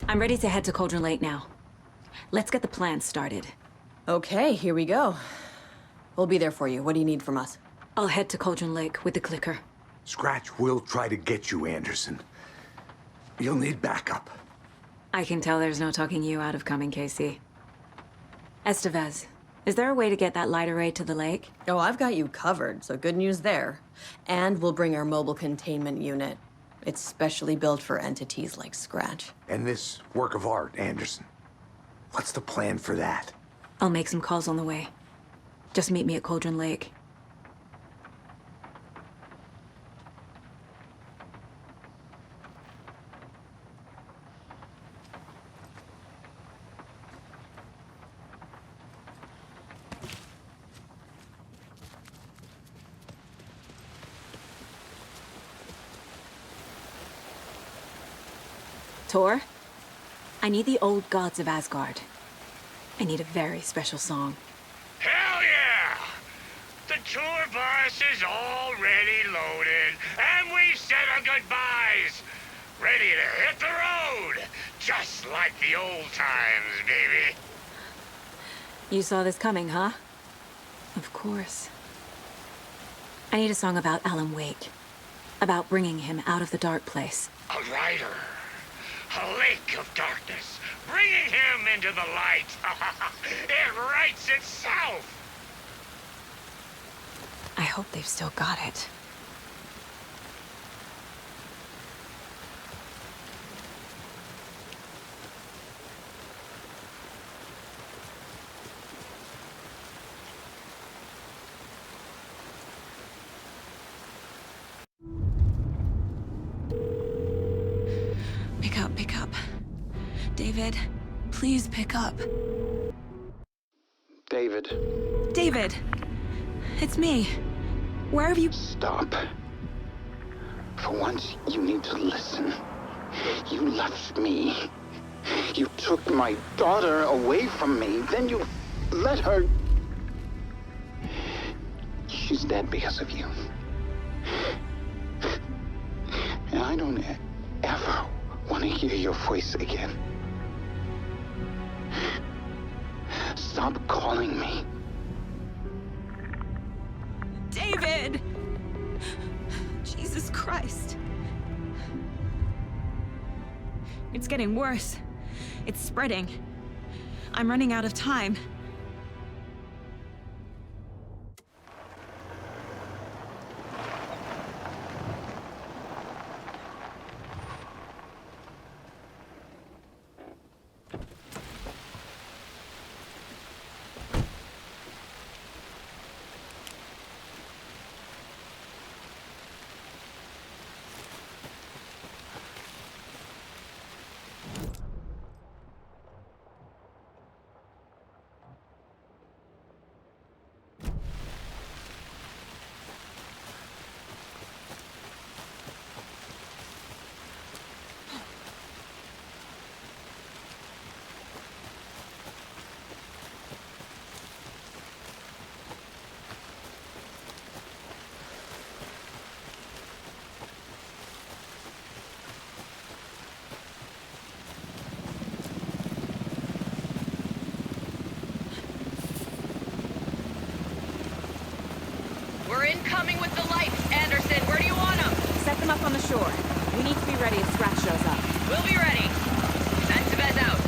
I'm ready to head to Cauldron Lake now. Let's get the plan started. Okay, here we go. We'll be there for you. What do you need from us? I'll head to Cauldron Lake with the clicker. Scratch will try to get you, Anderson. You'll need backup. I can tell there's no talking you out of coming, Casey. Estevez, is there a way to get that light array to the lake? Oh, I've got you covered, so good news there. And we'll bring our mobile containment unit. It's specially built for entities like Scratch. And this work of art, Anderson. What's the plan for that? I'll make some calls on the way. Just meet me at Cauldron Lake. Tor, I need the old gods of Asgard. I need a very special song. Hell yeah! The tour bus is already loaded, and we said our goodbyes. Ready to hit the road, just like the old times, baby. You saw this coming, huh? Of course. I need a song about Alan Wake. About bringing him out of the dark place. A rider. A lake of darkness, bringing him into the light. It writes itself. I hope they've still got it. Pick up. David, please pick up. David. David! It's me. Where have you... Stop. For once, you need to listen. You left me. You took my daughter away from me. Then you let her... She's dead because of you. And I don't ever want to hear your voice again. Stop calling me. David! Jesus Christ. It's getting worse. It's spreading. I'm running out of time. We're incoming with the lights, Anderson. Where do you want them? Set them up on the shore. We need to be ready if Scratch shows up. We'll be ready. Estevez out.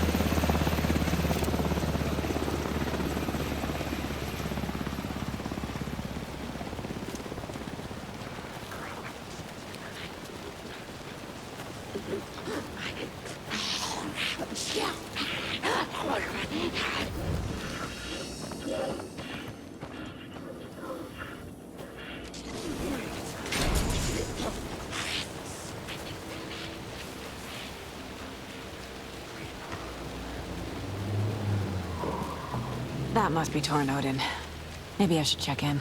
That must be Tor and Odin. Maybe I should check in.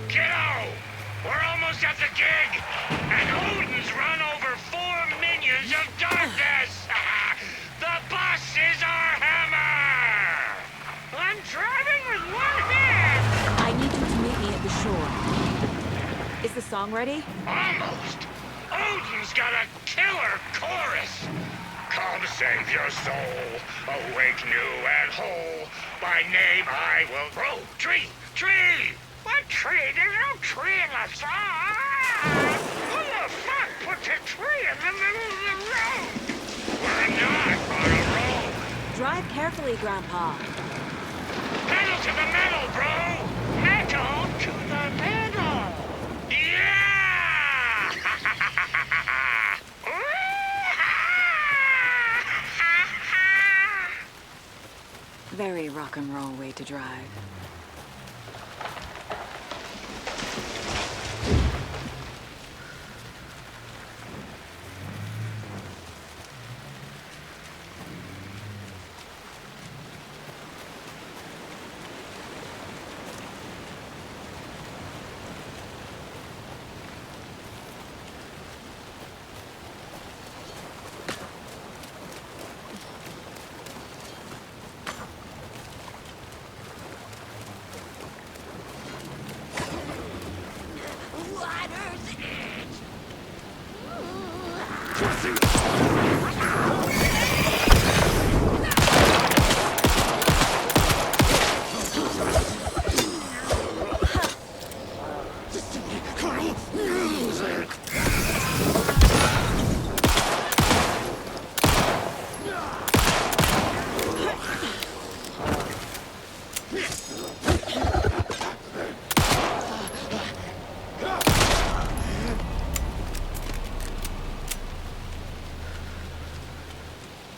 Kiddo! We're almost at the gig! And Odin's run over 4 minions of darkness! The bus is our hammer! I'm driving with one hand! I need you to meet me at the shore. Is the song ready? Almost! Odin's got a killer chorus! save your soul. Awake new and whole. By name I will grow. Tree! Tree! What tree? There's no tree in the sun! Who the fuck puts a tree in the middle of the road? We're not on a road. Drive carefully, Grandpa. Pedal to the metal, bro! Metal to the metal! Yeah! Very rock and roll way to drive.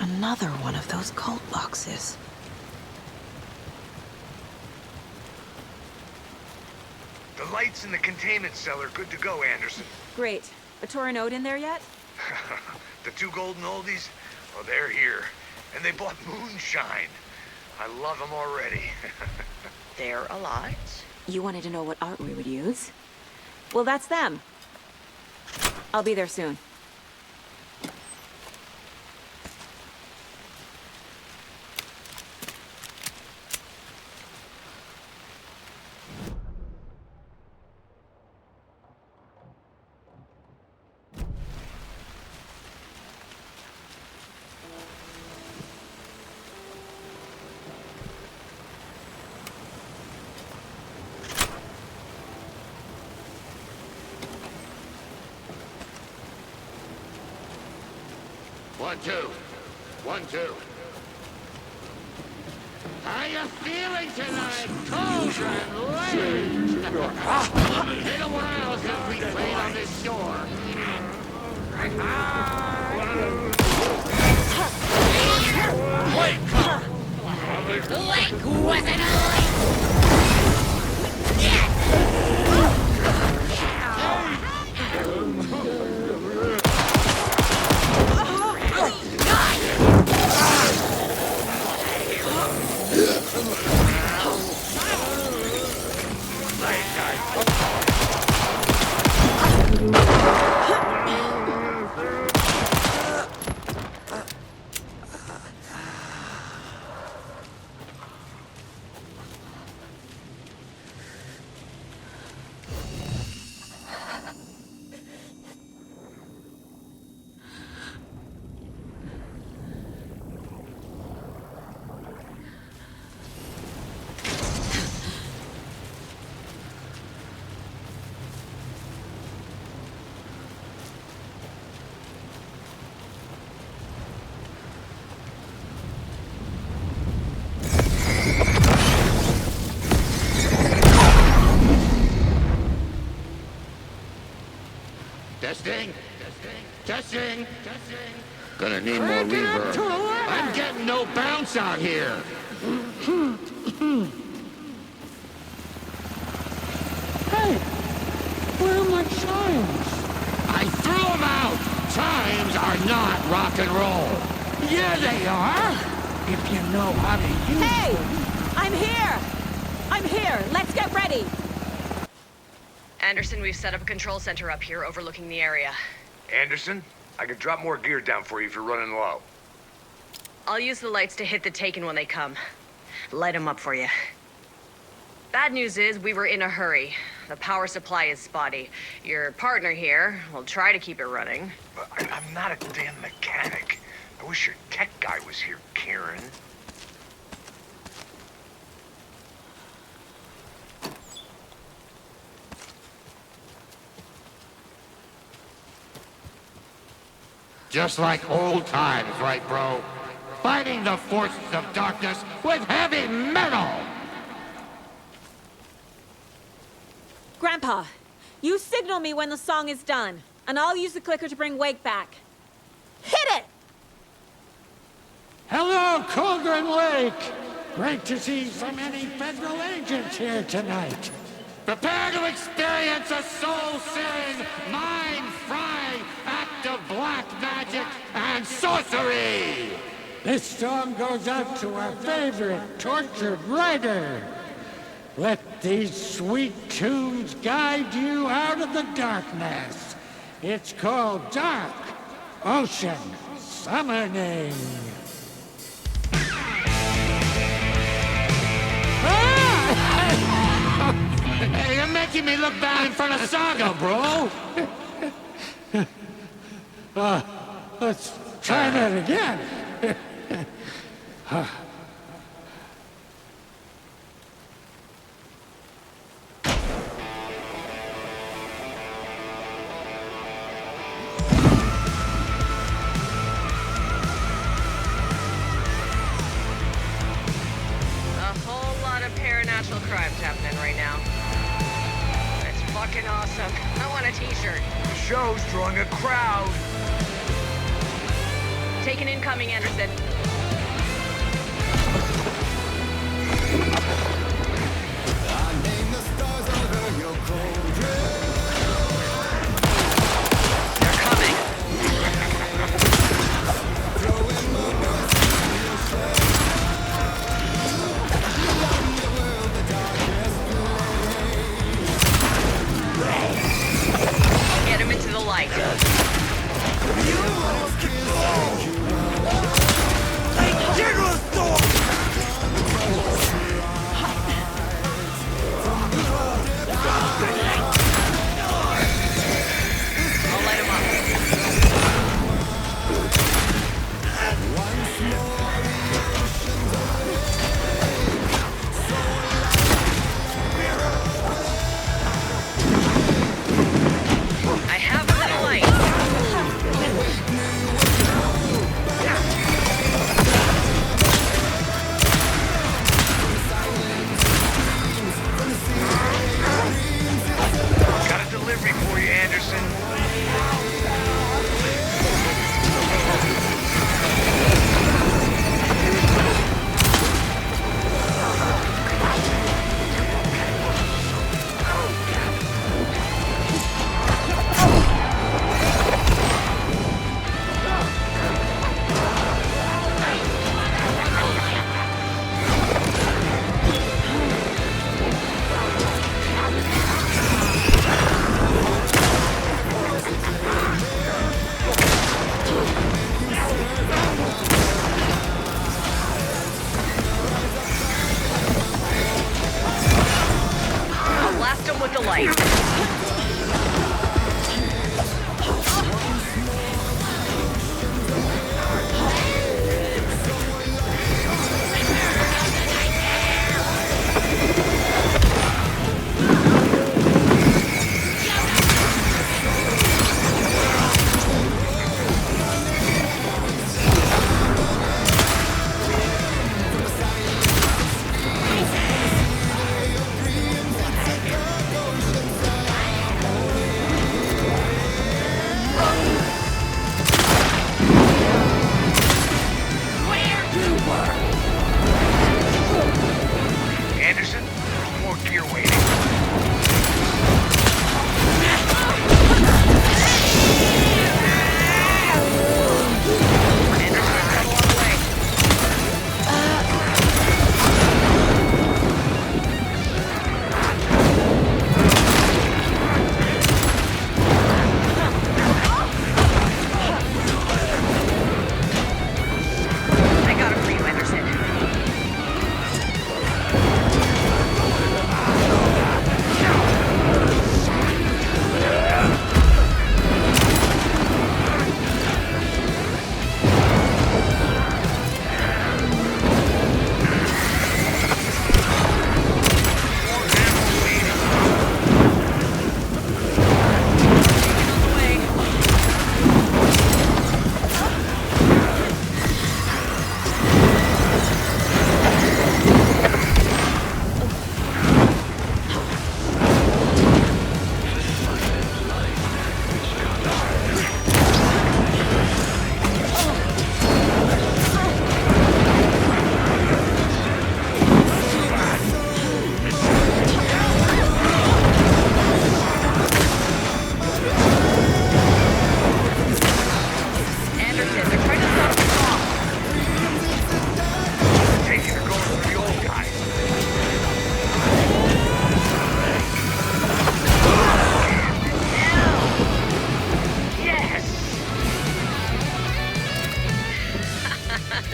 Another one of those cult boxes. The lights in the containment cell are good to go, Anderson. Great. A Torinode in there yet? The two golden oldies? Oh, they're here. And they bought moonshine. I love them already. They're a lot. You wanted to know what art we would use? Well, that's them. I'll be there soon. One, two. 1, 2. How you feeling tonight, children? Late? Been a while since we played on this shore. Testing. Testing. Gonna need more reverb. I'm getting no bounce out here. Hey, where are my chimes? I threw them out. Chimes are not rock and roll. Yeah, they are. If you know how to use Hey! them. I'm here! I'm here! Let's get ready! Anderson, we've set up a control center up here overlooking the area. Anderson, I could drop more gear down for you if you're running low. I'll use the lights to hit the Taken when they come. Light them up for you. Bad news is we were in a hurry. The power supply is spotty. Your partner here will try to keep it running. But I'm not a damn mechanic. I wish your tech this here Karen. Just like old times, right, bro? Fighting the forces of darkness with heavy metal! Grandpa, you signal me when the song is done, and I'll use the clicker to bring Wake back. Hit it! Hello, Cauldron Lake! Great to see so many federal agents here tonight. Prepare to experience a soul-searing, mind-frying act of black magic and sorcery! This song goes out to our favorite tortured writer. Let these sweet tunes guide you out of the darkness. It's called Dark Ocean Summoning. Hey, you're making me look bad in front of Saga, bro. Let's try that again. Paranatural crimes happening right now. It's fucking awesome. I want a t-shirt. The show's drawing a crowd. Take an incoming, Anderson. They're coming. Get him into the light.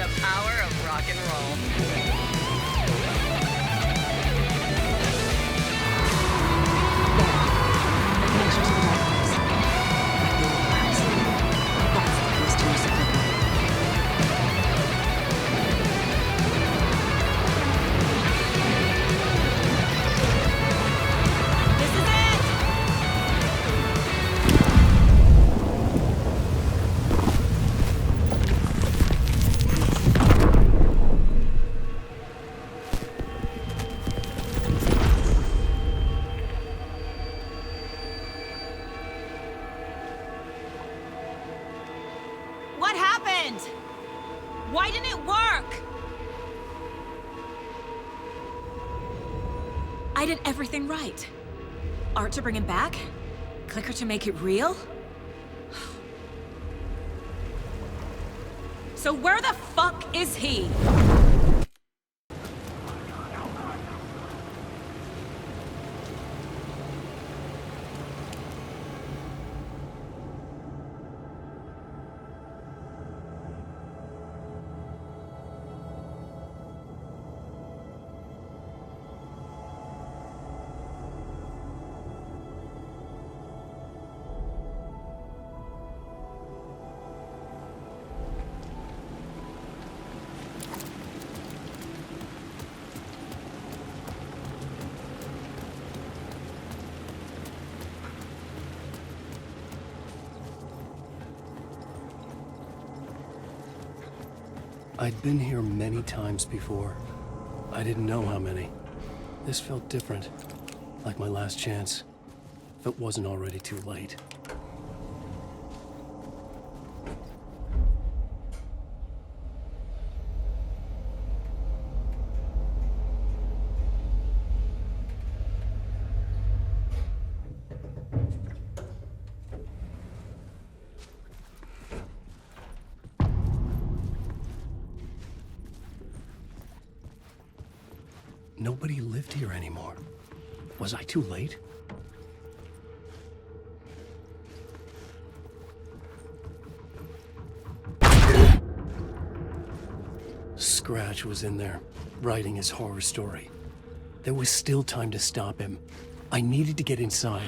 The power of rock and roll. The connection to the dark place. Like the old house. That's the place to use the equipment. This is it! What happened? Why didn't it work? I did everything right. Art to bring him back? Clicker to make it real? So where the fuck is he? I'd been here many times before. I didn't know how many. This felt different, like my last chance, if it wasn't already too late. Nobody lived here anymore. Was I too late? Scratch was in there, writing his horror story. There was still time to stop him. I needed to get inside.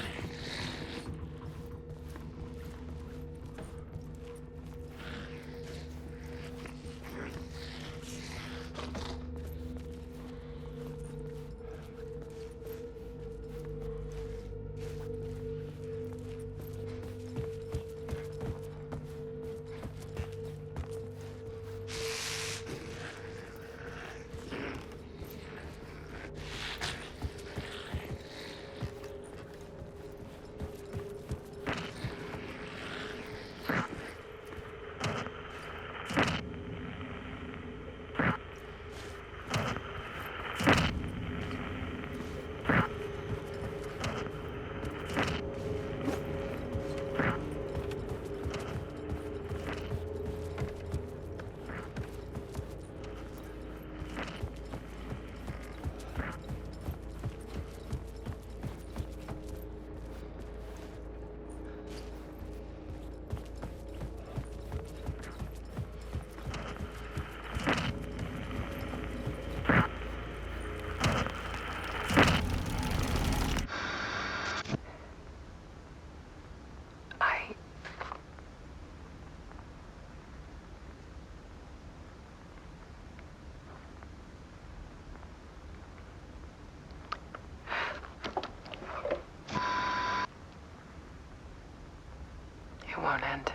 It won't end.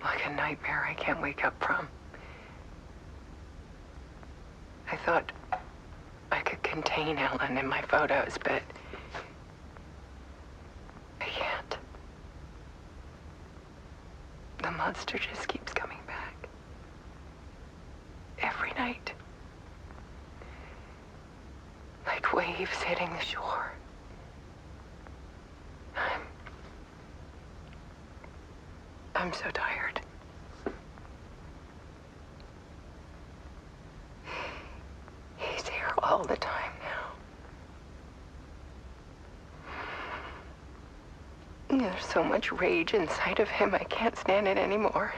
Like a nightmare I can't wake up from. I thought I could contain Ellen in my photos, but I can't. The monster just keeps coming back. Every night. Like waves hitting the shore. I'm so tired. He's here all the time now. There's so much rage inside of him, I can't stand it anymore.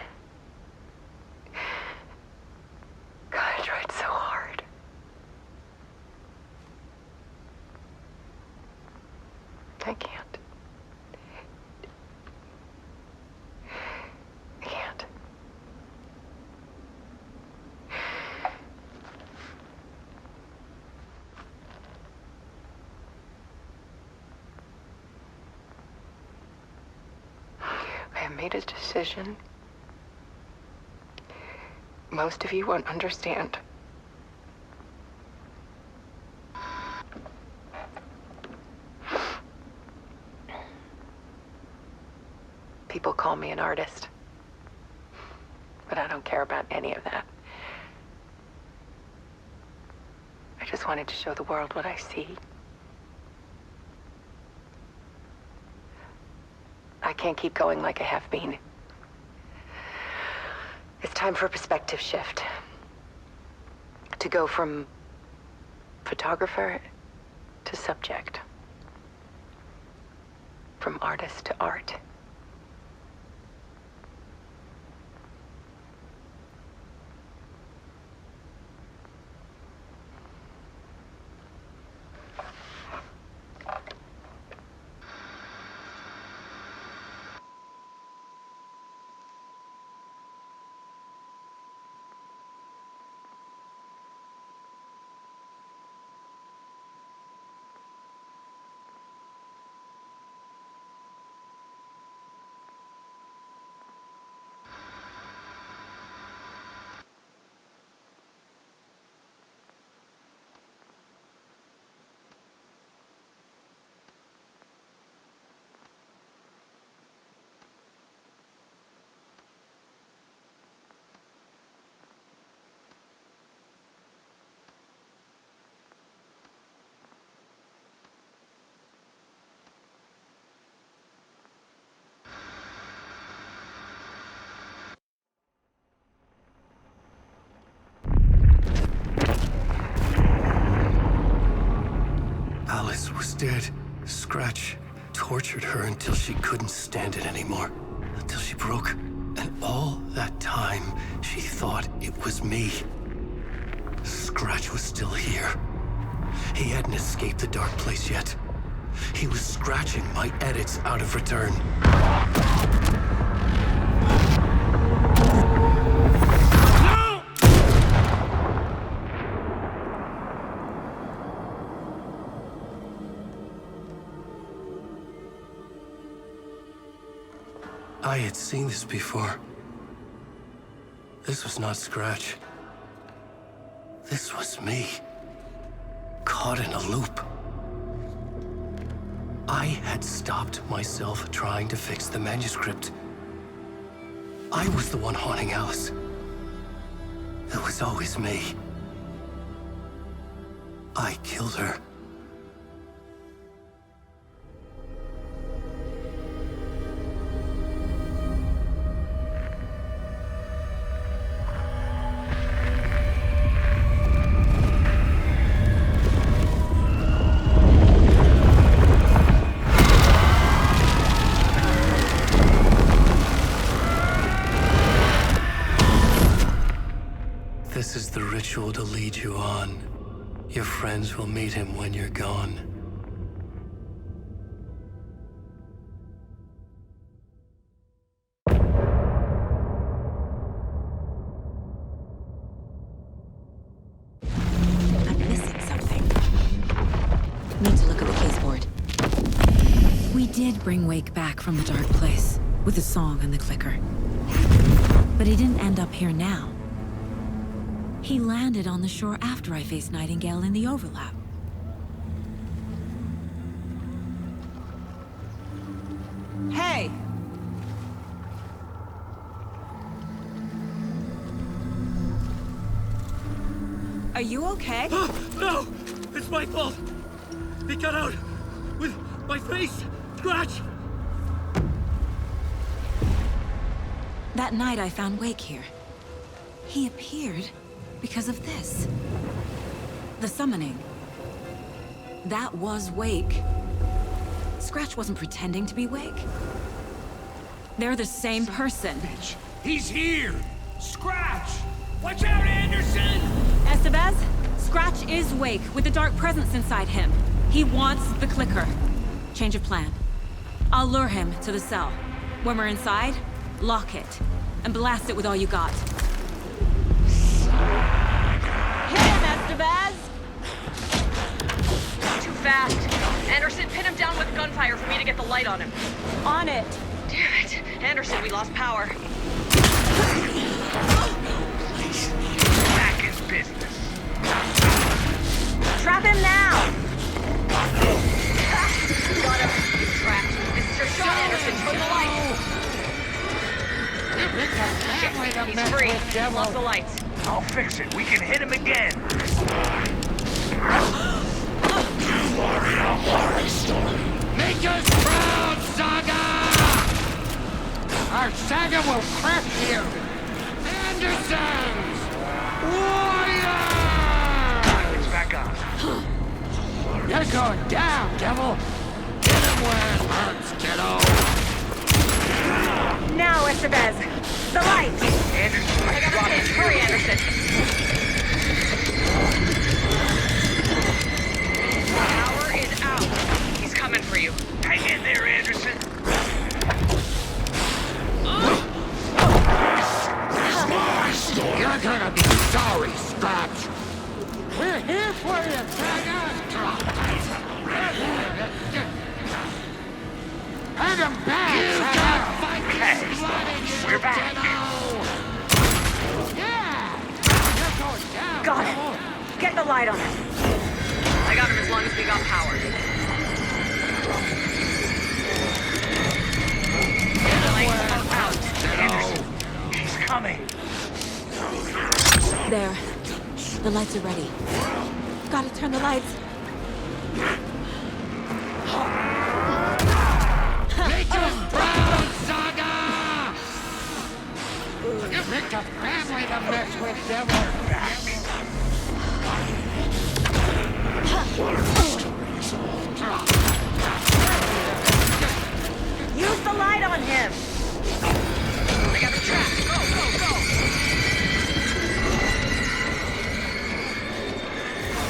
made a decision most of you won't understand. People call me an artist, but I don't care about any of that. I just wanted to show the world what I see. I can't keep going like I have been. It's time for a perspective shift. To go from photographer to subject. From artist to art. Alice was dead. Scratch tortured her until she couldn't stand it anymore. Until she broke. And all that time, she thought it was me. Scratch was still here. He hadn't escaped the dark place yet. He was scratching my edits out of return. I had seen this before. This was not Scratch. This was me. Caught in a loop. I had stopped myself trying to fix the manuscript. I was the one haunting Alice. It was always me. I killed her. This is the ritual to lead you on. Your friends will meet him when you're gone. I'm missing something. Need to look at the case board. We did bring Wake back from the dark place, with the song and the clicker. But he didn't end up here now. He landed on the shore after I faced Nightingale in the overlap. Hey! Are you okay? No! It's my fault! He got out! With my face! Scratch! That night I found Wake here. He appeared because of this. The summoning. That was Wake. Scratch wasn't pretending to be Wake. They're the same person. He's here! Scratch! Watch out, Anderson! Estevez, Scratch is Wake with the dark presence inside him. He wants the clicker. Change of plan. I'll lure him to the cell. When we're inside, lock it, and blast it with all you got. Hit him, Estevez! Too fast. Anderson, pin him down with gunfire for me to get the light on him. On it! Damn it. Anderson, we lost power. Back in business. Trap him now! Got him. He's trapped. This is your shot, Anderson. Turn the lights. Shit, he's free. Lost the lights. I'll fix it. We can hit him again. You are in a horror story. Make us proud, Saga! Our saga will crush you! Andersons! Warriors! It's back on. You're going down, devil! Get him where it hurts, kiddo! Now, Estevez! The lights! Anderson, I got a pitch. Hurry, Anderson! Power is out. He's coming for you. hang in there, Anderson. You're gonna be sorry, Scratch. We're here for you, Tiger. Hand him back. You got fight this blood in you. We're back. Yeah. You're going down. Got it. Get the light on him. I got him as long as we got power. The lights are out. Anderson, he's coming. There. The lights are ready. Gotta turn the lights. Make us proud, Saga! You picked a family to mess with, devil. Use the light on him. I got the trap. Go, go, go.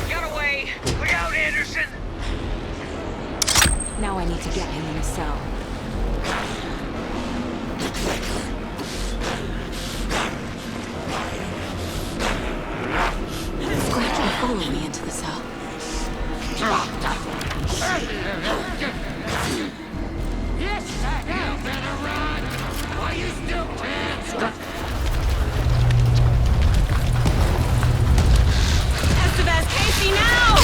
Get away. Look out, Anderson. Now I need to get him in a cell. Scratch will follow me into the cell. Yes, Saga! You better run! Why you still can't? Estevez, Casey, now!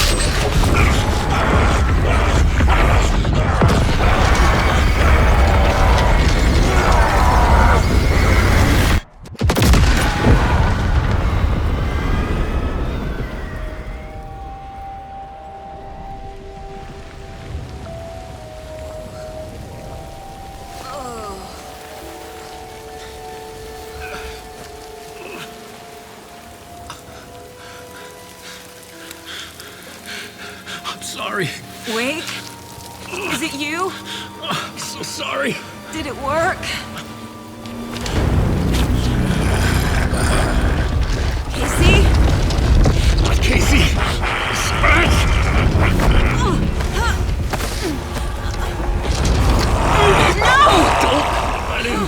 Sorry. Wake? Is it you? I'm so sorry. Did it work? Casey? Not Casey. Scratch! No! Don't let him.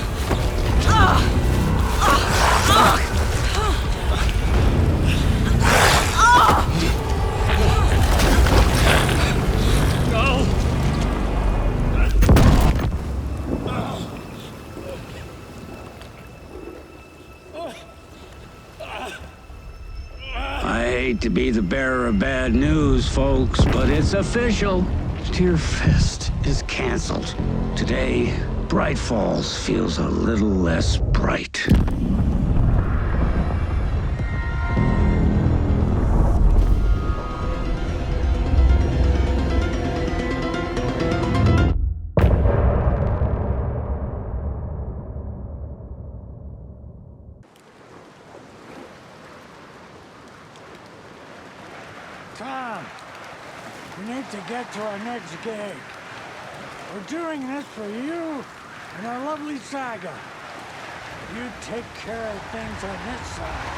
I hate to be the bearer of bad news, folks, but it's official. Tear Fest is canceled. Today, Bright Falls feels a little less bright. Tom, we need to get to our next gig. We're doing this for you and our lovely Saga. You take care of things on this side.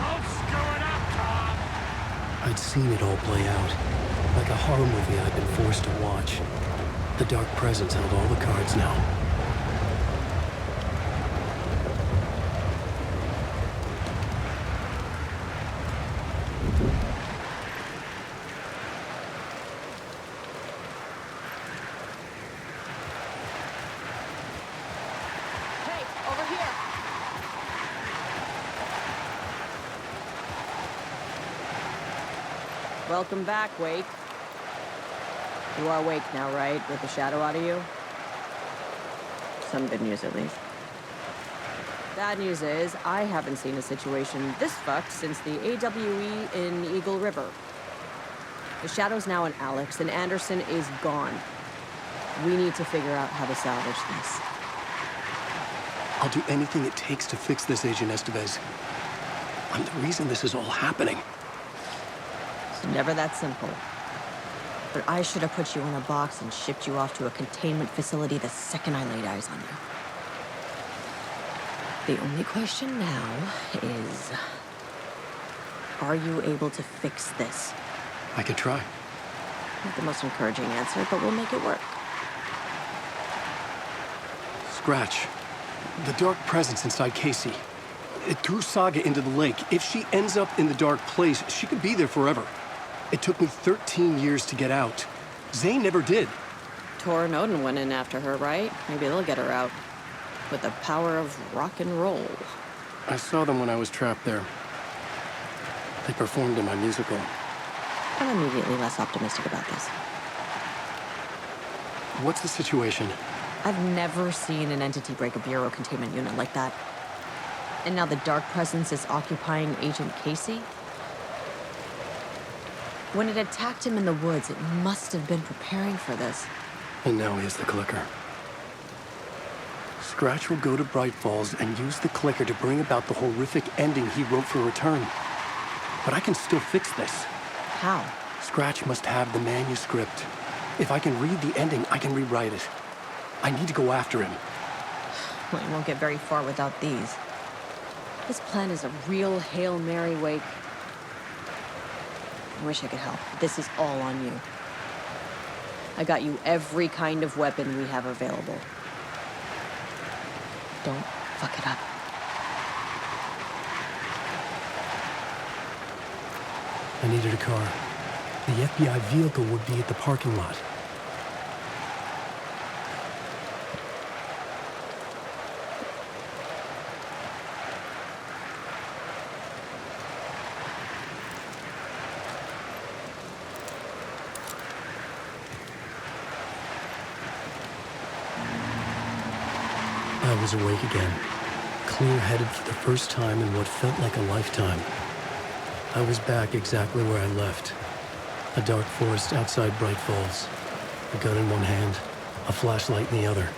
Don't screw it up, Tom! I'd seen it all play out. Like a horror movie I'd been forced to watch. The Dark Presence held all the cards now. Welcome back, Wake. You are awake now, right? With the shadow out of you? Some good news, at least. Bad news is, I haven't seen a situation this fucked since the AWE in Eagle River. The shadow's now in Alex, and Anderson is gone. We need to figure out how to salvage this. I'll do anything it takes to fix this, Agent Estevez. I'm the reason this is all happening. It's never that simple. But I should have put you in a box and shipped you off to a containment facility the second I laid eyes on you. The only question now is, are you able to fix this? I could try. Not the most encouraging answer, but we'll make it work. Scratch. The dark presence inside Casey. It threw Saga into the lake. If she ends up in the dark place, she could be there forever. It took me 13 years to get out. Zane never did. Tor and Odin went in after her, right? Maybe they'll get her out. With the power of rock and roll. I saw them when I was trapped there. They performed in my musical. I'm immediately less optimistic about this. What's the situation? I've never seen an entity break a bureau containment unit like that. And now the dark presence is occupying Agent Casey? When it attacked him in the woods, it must have been preparing for this. And now he has the clicker. Scratch will go to Bright Falls and use the clicker to bring about the horrific ending he wrote for Return. But I can still fix this. How? Scratch must have the manuscript. If I can read the ending, I can rewrite it. I need to go after him. Well, you won't get very far without these. This plan is a real Hail Mary, Wake. I wish I could help. This is all on you. I got you every kind of weapon we have available. Don't fuck it up. I needed a car. The FBI vehicle would be at the parking lot. I was awake again, clear-headed for the first time in what felt like a lifetime. I was back exactly where I left. A dark forest outside Bright Falls. A gun in one hand, a flashlight in the other.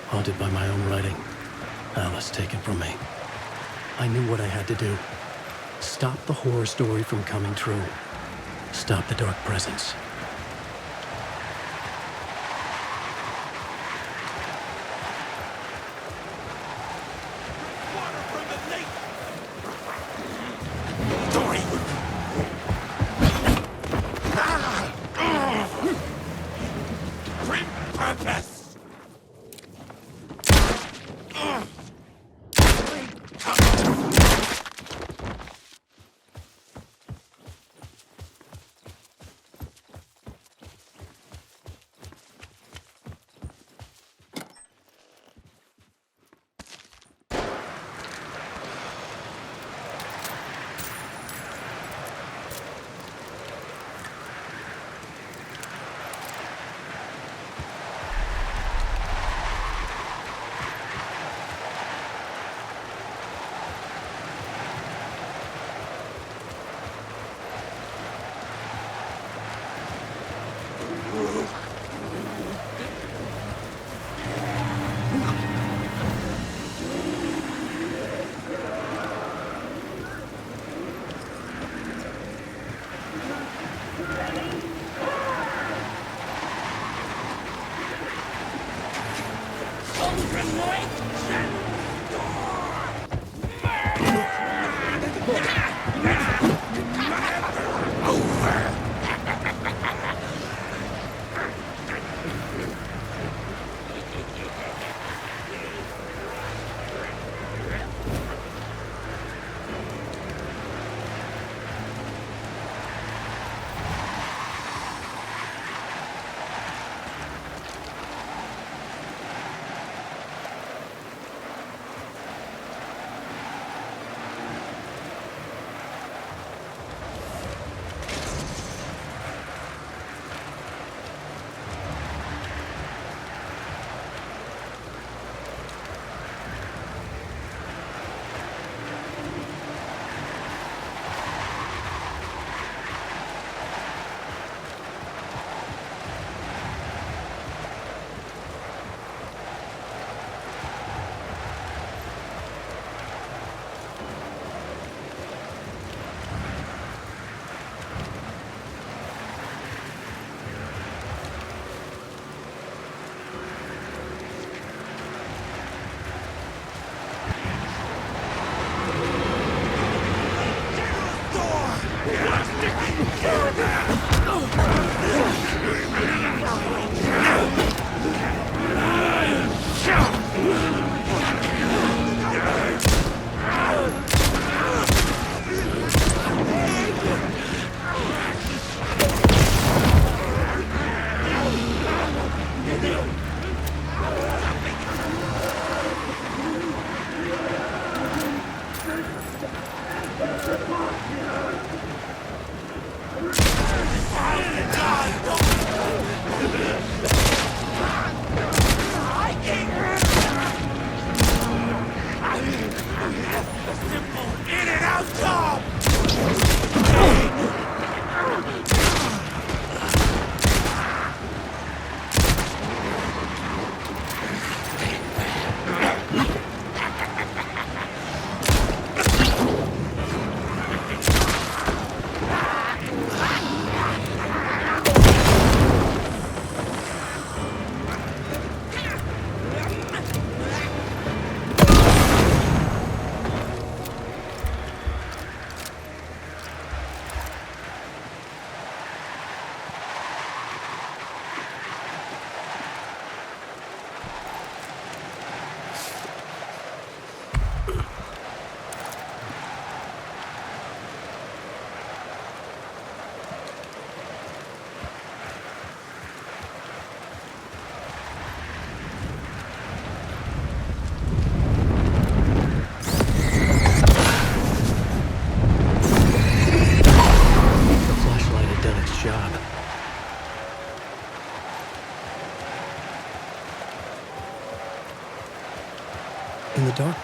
Haunted by my own writing. Alice taken from me. I knew what I had to do. Stop the horror story from coming true. Stop the dark presence.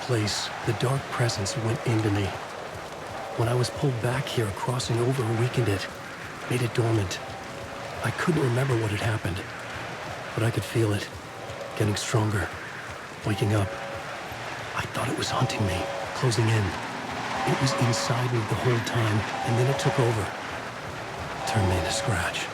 place, the dark presence went into me. When I was pulled back here, crossing over weakened it, made it dormant. I couldn't remember what had happened, but I could feel it, getting stronger, waking up. I thought it was hunting me, closing in. It was inside me the whole time, and then it took over. Turned me into Scratch.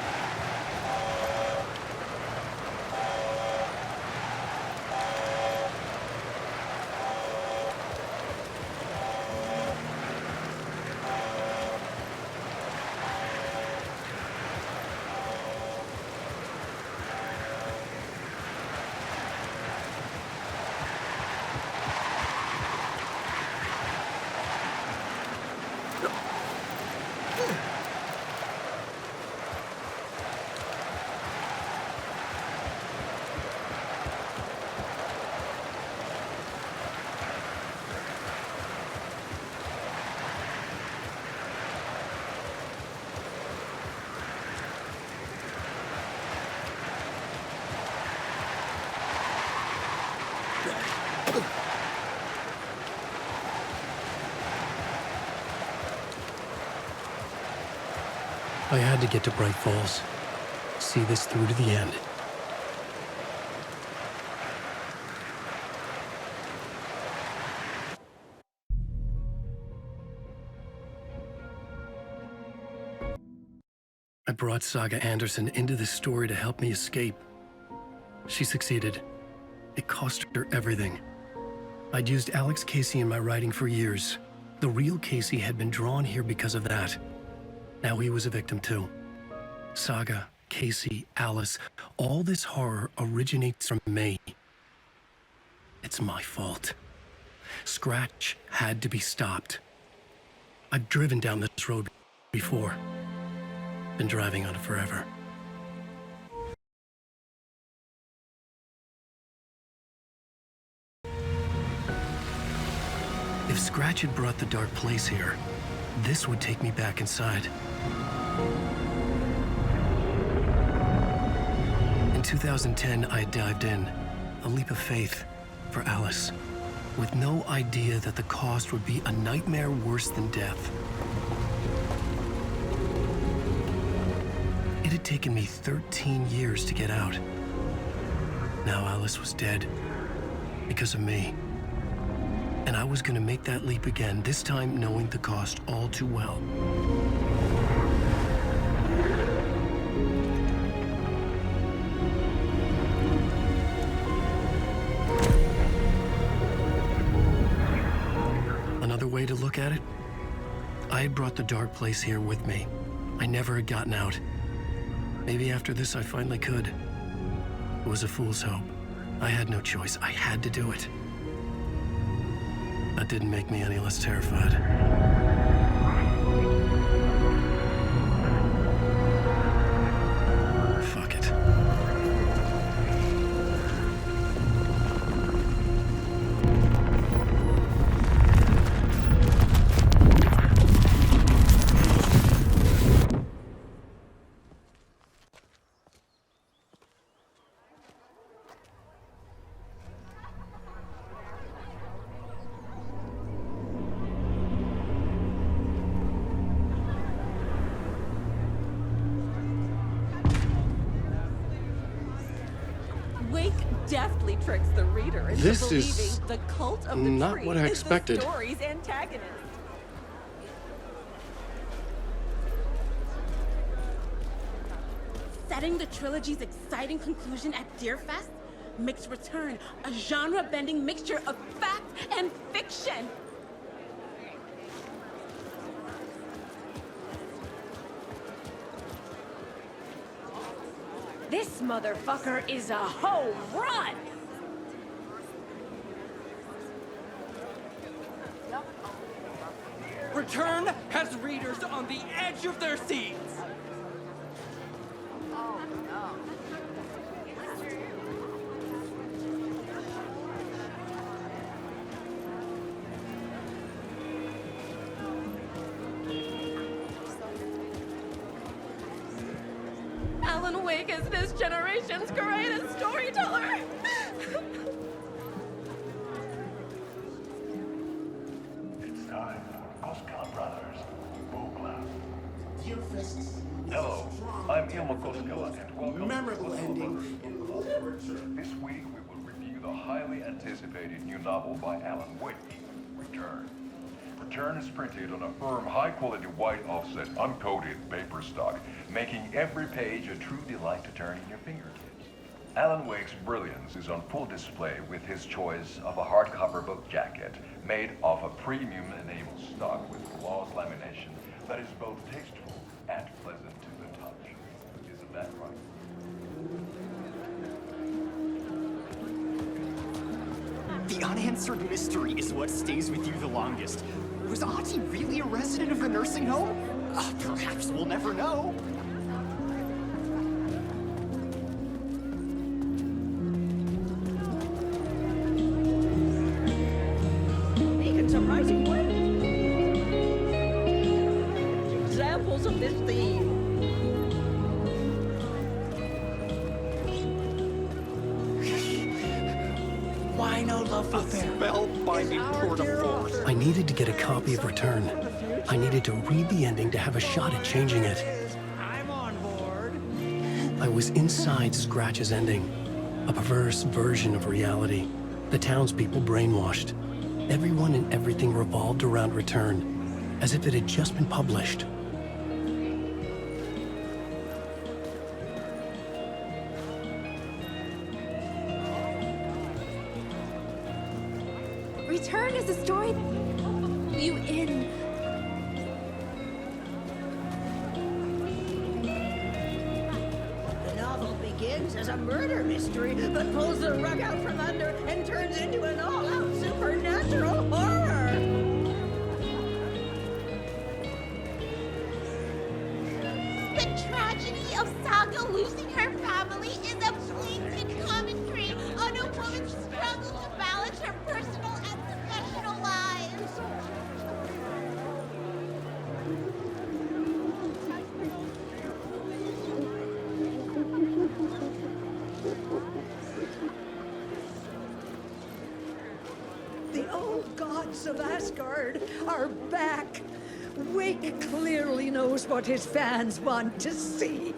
I had to get to Bright Falls. See this through to the end. I brought Saga Anderson into this story to help me escape. She succeeded. It cost her everything. I'd used Alex Casey in my writing for years. The real Casey had been drawn here because of that. Now he was a victim too. Saga, Casey, Alice, all this horror originates from me. It's my fault. Scratch had to be stopped. I've driven down this road before. Been driving on it forever. If Scratch had brought the dark place here, this would take me back inside. In 2010, I dived in, a leap of faith for Alice, with no idea that the cost would be a nightmare worse than death. It had taken me 13 years to get out. Now Alice was dead because of me. And I was gonna make that leap again, this time knowing the cost all too well. Another way to look at it, I had brought the dark place here with me. I never had gotten out. Maybe after this I finally could. It was a fool's hope. I had no choice. I had to do it. That didn't make me any less terrified. Fuck it. Wake deftly tricks the reader into This believing is the cult of the not tree what I is expected. the story's antagonist. Setting the trilogy's exciting conclusion at Deerfest makes Return a genre-bending mixture of fact and fiction. This motherfucker is a home run! Return has readers on the edge of their seats! Alan Wake is this generation's greatest storyteller. Memorable ending. This week we will review the highly anticipated new novel by Alan Wake, Return. Return is printed on a firm, high-quality white offset, uncoated paper stock, making every page a true delight to turn in your fingertips. Alan Wake's brilliance is on full display with his choice of a hardcover book jacket made of a premium enamel stock with gloss lamination that is both tasteful and pleasant to the touch. Isn't that right? The unanswered mystery is what stays with you the longest. Was Auntie really a resident of the nursing home? Perhaps we'll never know. Making surprising examples of this theme. Why no love affair? Spellbinding tour de force. I needed to get a copy of Return. I needed to read the ending to have a shot at changing it. I'm on board. I was inside Scratch's ending, a perverse version of reality. The townspeople brainwashed. Everyone and everything revolved around Return, as if it had just been published. Return is a story that will you in. The novel begins as a murder mystery, but pulls the rug out from under and turns into an all-out supernatural horror. The tragedy of Saga losing her family is a blatant commentary on a woman's struggle to balance her personal and professional lives. The old gods of Asgard are back. Wake clearly knows what his fans want to see.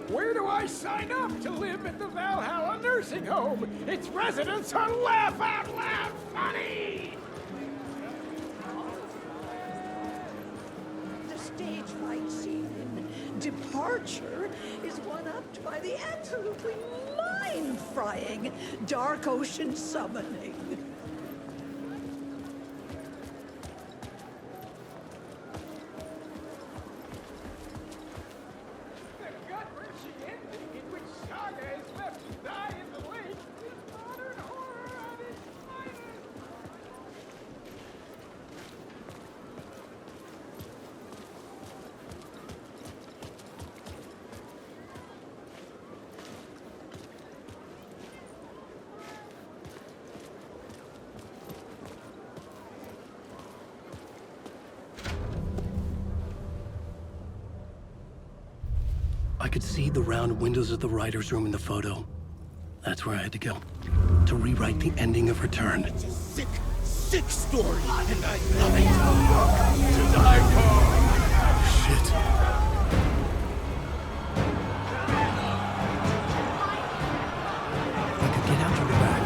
Where do I sign up to live at the Valhalla nursing home? Its residents are laugh out loud funny! The stage fight scene in Departure is one-upped by the absolutely mind-frying Dark Ocean summoning. I could see the round windows of the writer's room in the photo. That's where I had to go, to rewrite the ending of Return. It's a sick, sick story, and I love it. To die for. Shit. I could get out to the back.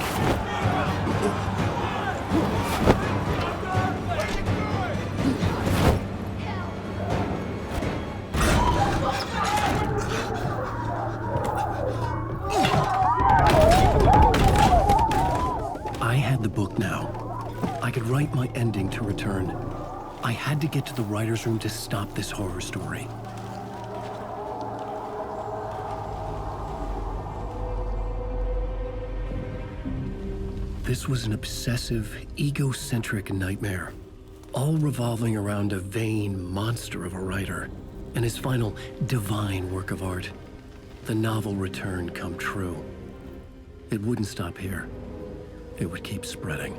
I had the book now. I could write my ending to Return. I had to get to the writer's room to stop this horror story. This was an obsessive, egocentric nightmare, all revolving around a vain monster of a writer and his final divine work of art, the novel Return come true. It wouldn't stop here. It would keep spreading.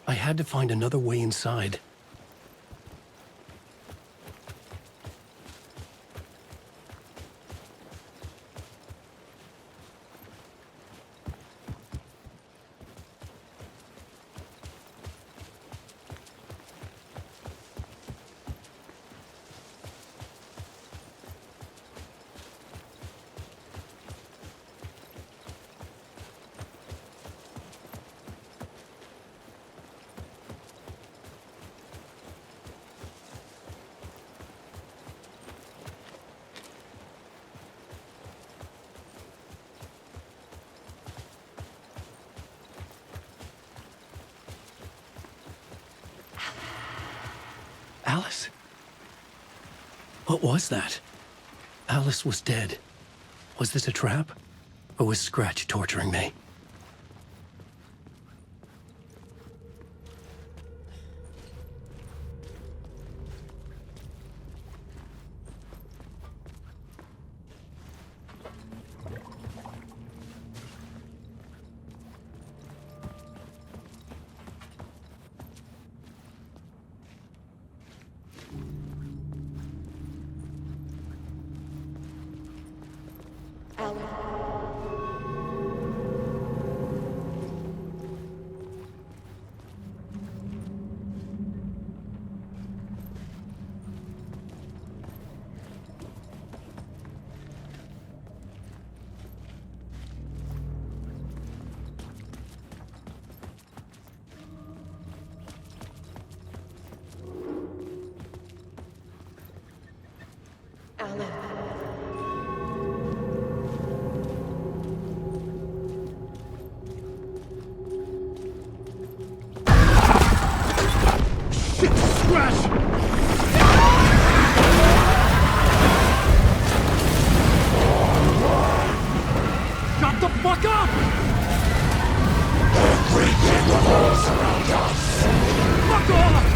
I had to find another way inside. Alice? What was that? Alice was dead. Was this a trap? Or was Scratch torturing me? Shut the fuck up! Breaking the walls around us! Fuck off!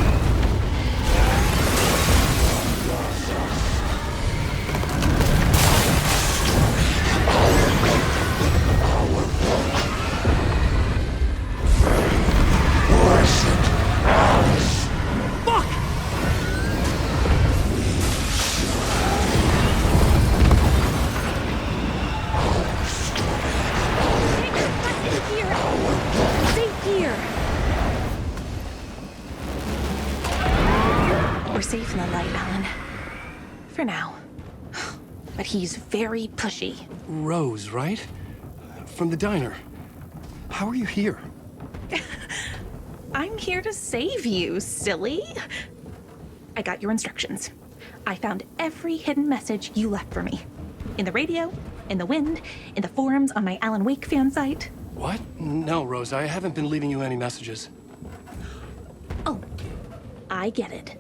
We're safe in the light, Alan. For now. But he's very pushy. Rose, right? From the diner. How are you here? I'm here to save you, silly. I got your instructions. I found every hidden message you left for me. In the radio, in the wind, in the forums on my Alan Wake fan site. What? No, Rose, I haven't been leaving you any messages. Oh, I get it.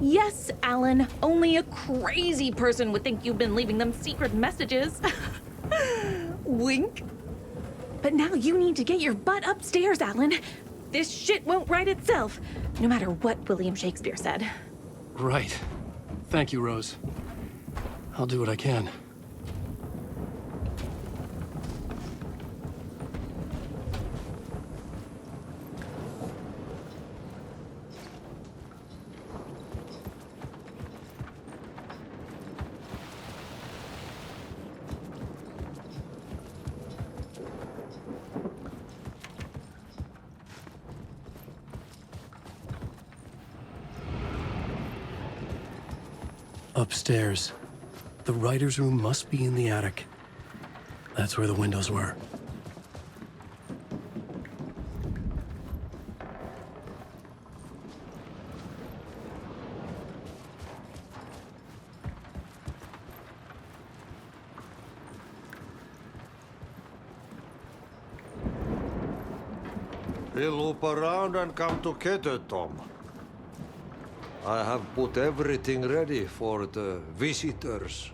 Yes, Alan, only a crazy person would think you've been leaving them secret messages. Wink. But now you need to get your butt upstairs, Alan. This shit won't right itself, no matter what William Shakespeare said. Right. Thank you, Rose. I'll do what I can. Upstairs. The writer's room must be in the attic. That's where the windows were. We'll loop around and come together, Tom. I have put everything ready for the visitors.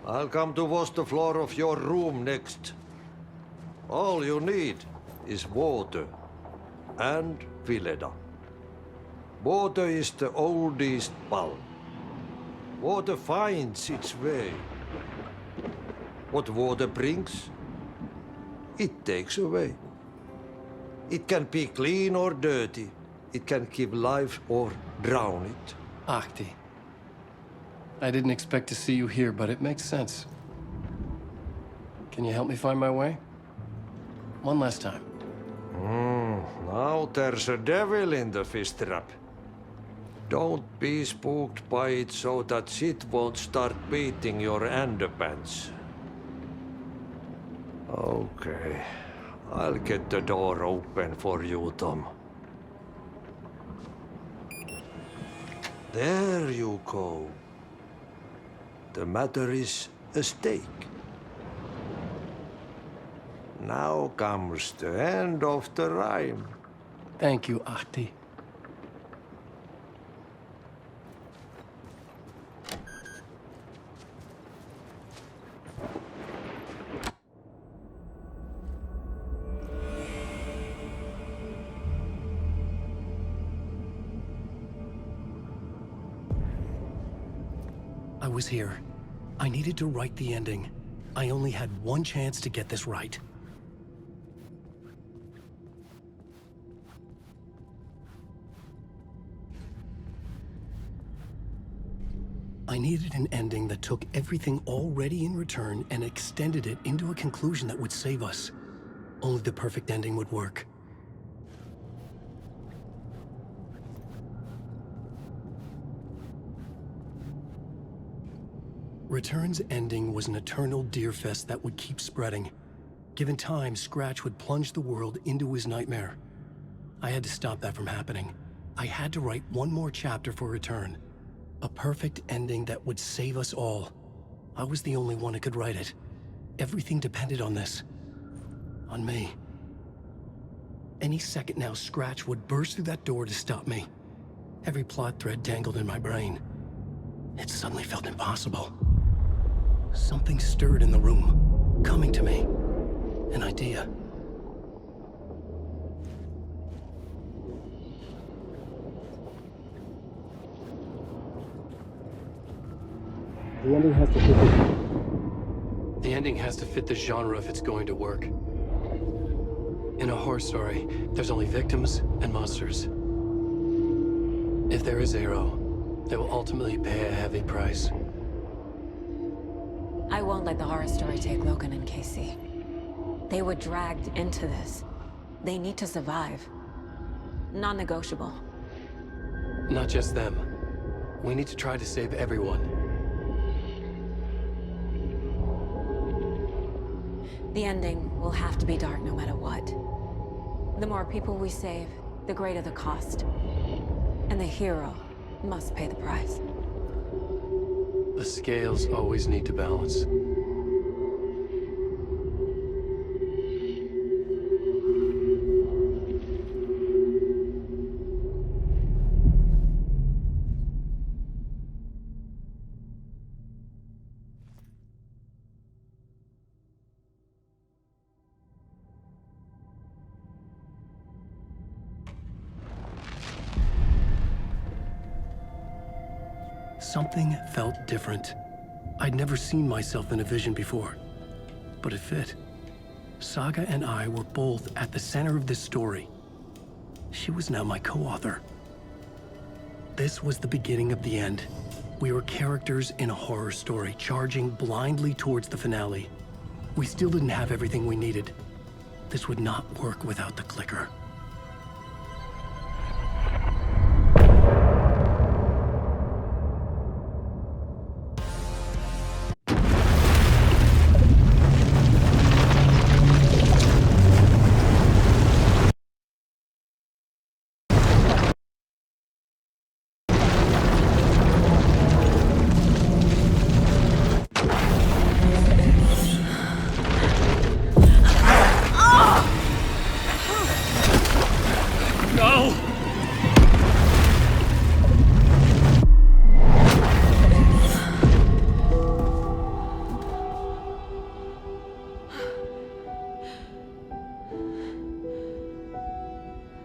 I'll come to wash the floor of your room next. All you need is water and Vileda. Water is the oldest bulb. Water finds its way. What water brings, it takes away. It can be clean or dirty. It can give life or drown it. Ahti. I didn't expect to see you here, but it makes sense. Can you help me find my way? One last time. Now there's a devil in the fish trap. Don't be spooked by it so that shit won't start beating your underpants. Okay. I'll get the door open for you, Tom. There you go. The matter is a stake. Now comes the end of the rhyme. Thank you, Ahti. I was here. I needed to write the ending. I only had one chance to get this right. I needed an ending that took everything already in return and extended it into a conclusion that would save us. Only the perfect ending would work. Return's ending was an eternal Deerfest that would keep spreading. Given time, Scratch would plunge the world into his nightmare. I had to stop that from happening. I had to write one more chapter for Return. A perfect ending that would save us all. I was the only one who could write it. Everything depended on this. On me. Any second now, Scratch would burst through that door to stop me. Every plot thread tangled in my brain. It suddenly felt impossible. Something stirred in the room, coming to me. An idea. The ending has to fit the genre if it's going to work. In a horror story, there's only victims and monsters. If there is Arrow, they will ultimately pay a heavy price. I won't let the horror story take Logan and Casey. They were dragged into this. They need to survive. Non-negotiable. Not just them. We need to try to save everyone. The ending will have to be dark no matter what. The more people we save, the greater the cost. And the hero must pay the price. The scales always need to balance. Something felt different. I'd never seen myself in a vision before, but it fit. Saga and I were both at the center of this story. She was now my co-author. This was the beginning of the end. We were characters in a horror story, charging blindly towards the finale. We still didn't have everything we needed. This would not work without the clicker.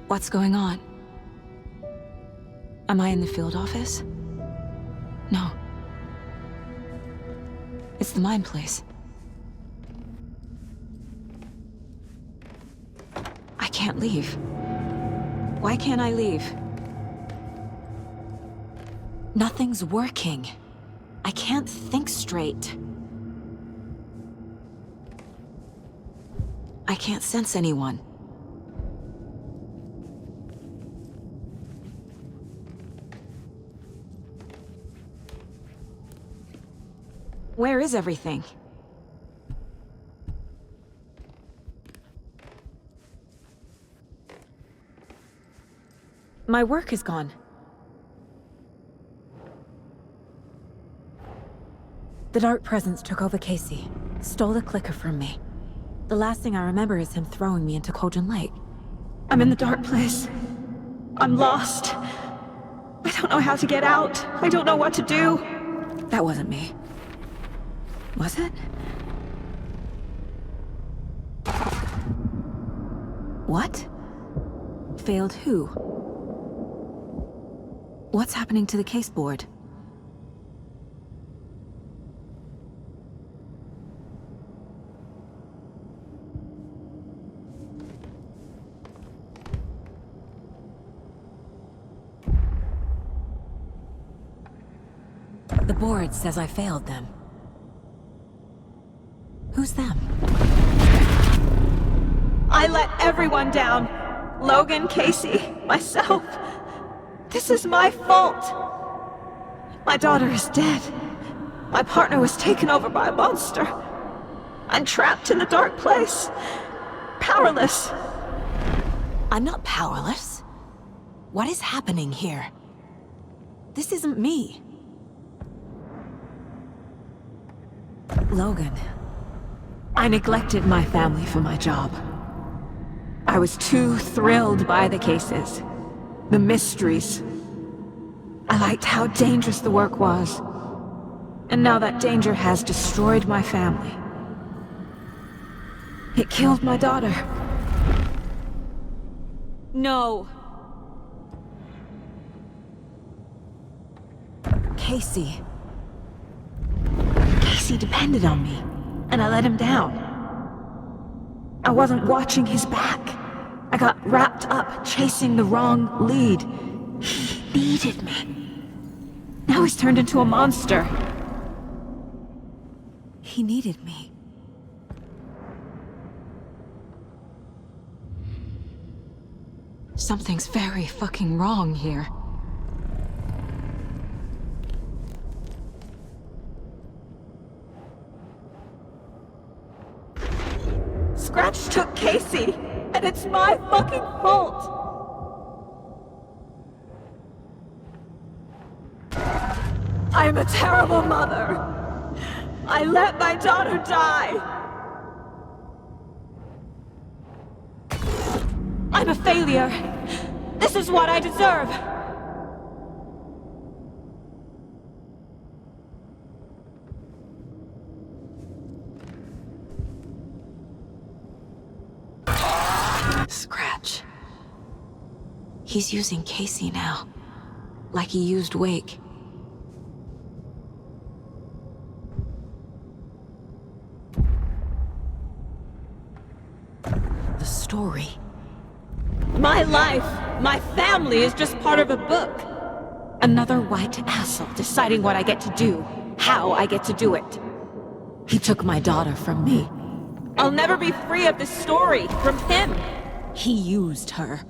What's going on? Am I in the field office? No. It's the mine place. I can't can't leave. Why can't I leave? Nothing's working. I can't think straight. I can't sense anyone. Where is everything? My work is gone. The Dark Presence took over Casey, stole the clicker from me. The last thing I remember is him throwing me into Cauldron Lake. I'm in the dark place. I'm lost. I don't know how to get out. I don't know what to do. That wasn't me. Was it? What? Failed who? What's happening to the case board? The board says I failed them. Who's them? I let everyone down. Logan, Casey, myself. This is my fault. My daughter is dead. My partner was taken over by a monster. I'm trapped in the dark place. Powerless. I'm not powerless. What is happening here? This isn't me. Logan. I neglected my family for my job. I was too thrilled by the cases, the mysteries. I liked how dangerous the work was. And now that danger has destroyed my family. It killed my daughter. No. Casey. Casey depended on me, and I let him down. I wasn't watching his back. I got wrapped up chasing the wrong lead. He needed me. Now he's turned into a monster. He needed me. Something's very fucking wrong here. Scratch took Casey, and it's my fucking fault! I'm a terrible mother. I let my daughter die. I'm a failure. This is what I deserve. Scratch. He's using Casey now. Like he used Wake. The story. My life, my family is just part of a book. Another white asshole deciding what I get to do, how I get to do it. He took my daughter from me. I'll never be free of this story from him. He used her.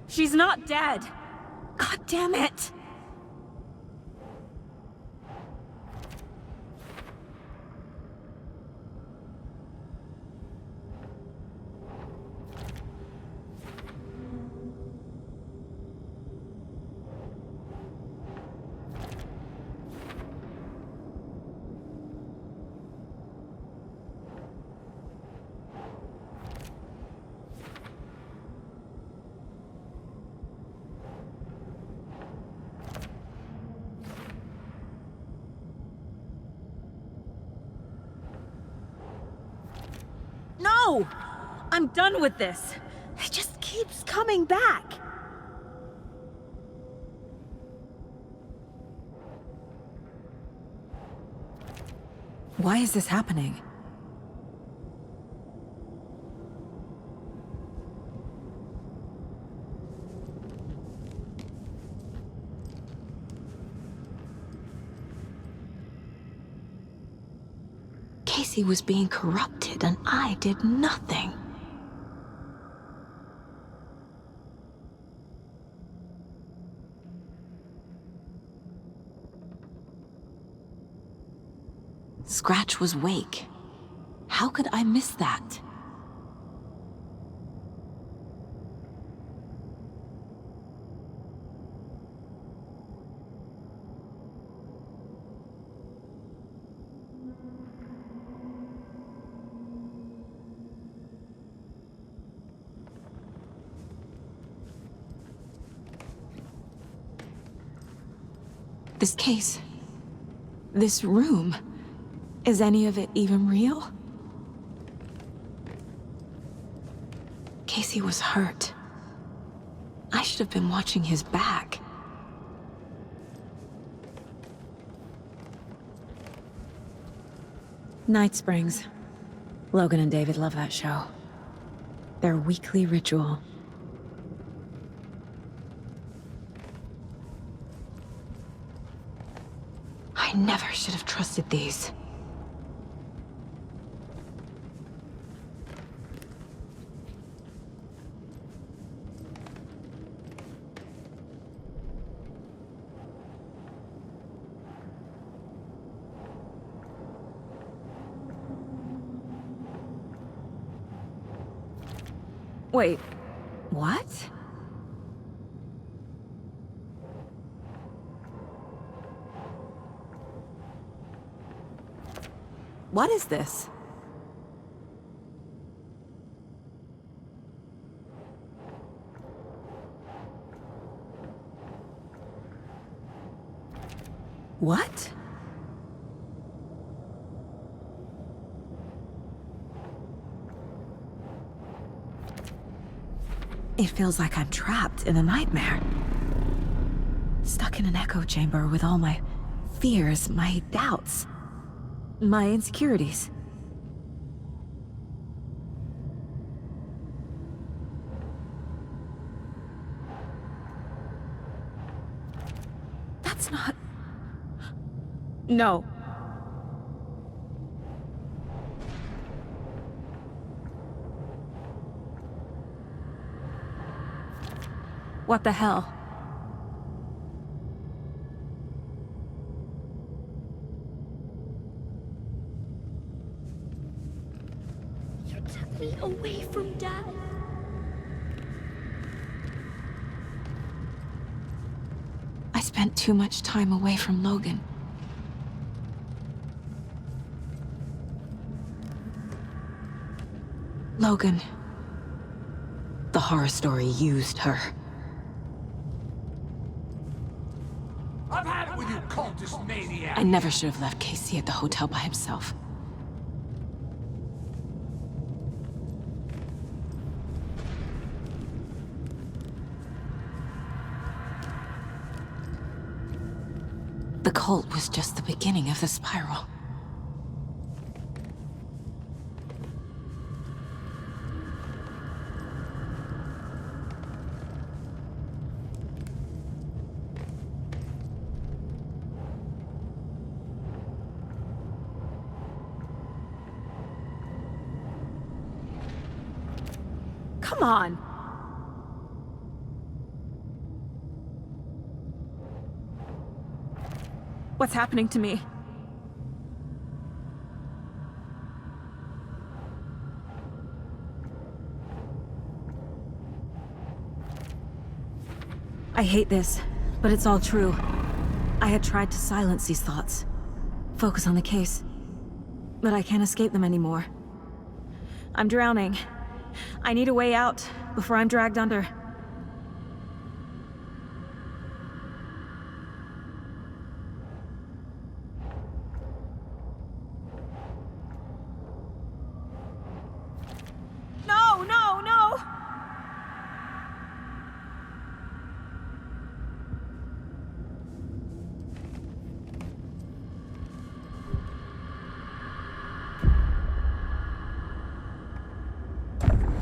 She's not dead. God damn it. No! I'm done with this. It just keeps coming back. Why is this happening? Casey was being corrupted, and I did nothing. Scratch was Wake. How could I miss that? This case, this room, is any of it even real? Casey was hurt. I should have been watching his back. Night Springs. Logan and David love that show. Their weekly ritual. I never should have trusted these. Wait, what? What is this? What? It feels like I'm trapped in a nightmare. Stuck in an echo chamber with all my fears, my doubts, my insecurities. That's not... No. What the hell? You took me away from Dad. I spent too much time away from Logan. Logan. The horror story used her. I've had it with you cultist maniac! I never should have left Casey at the hotel by himself. The cult was just the beginning of the spiral. Come on! What's happening to me? I hate this, but it's all true. I had tried to silence these thoughts. Focus on the case. But I can't escape them anymore. I'm drowning. I need a way out before I'm dragged under. No, no, no!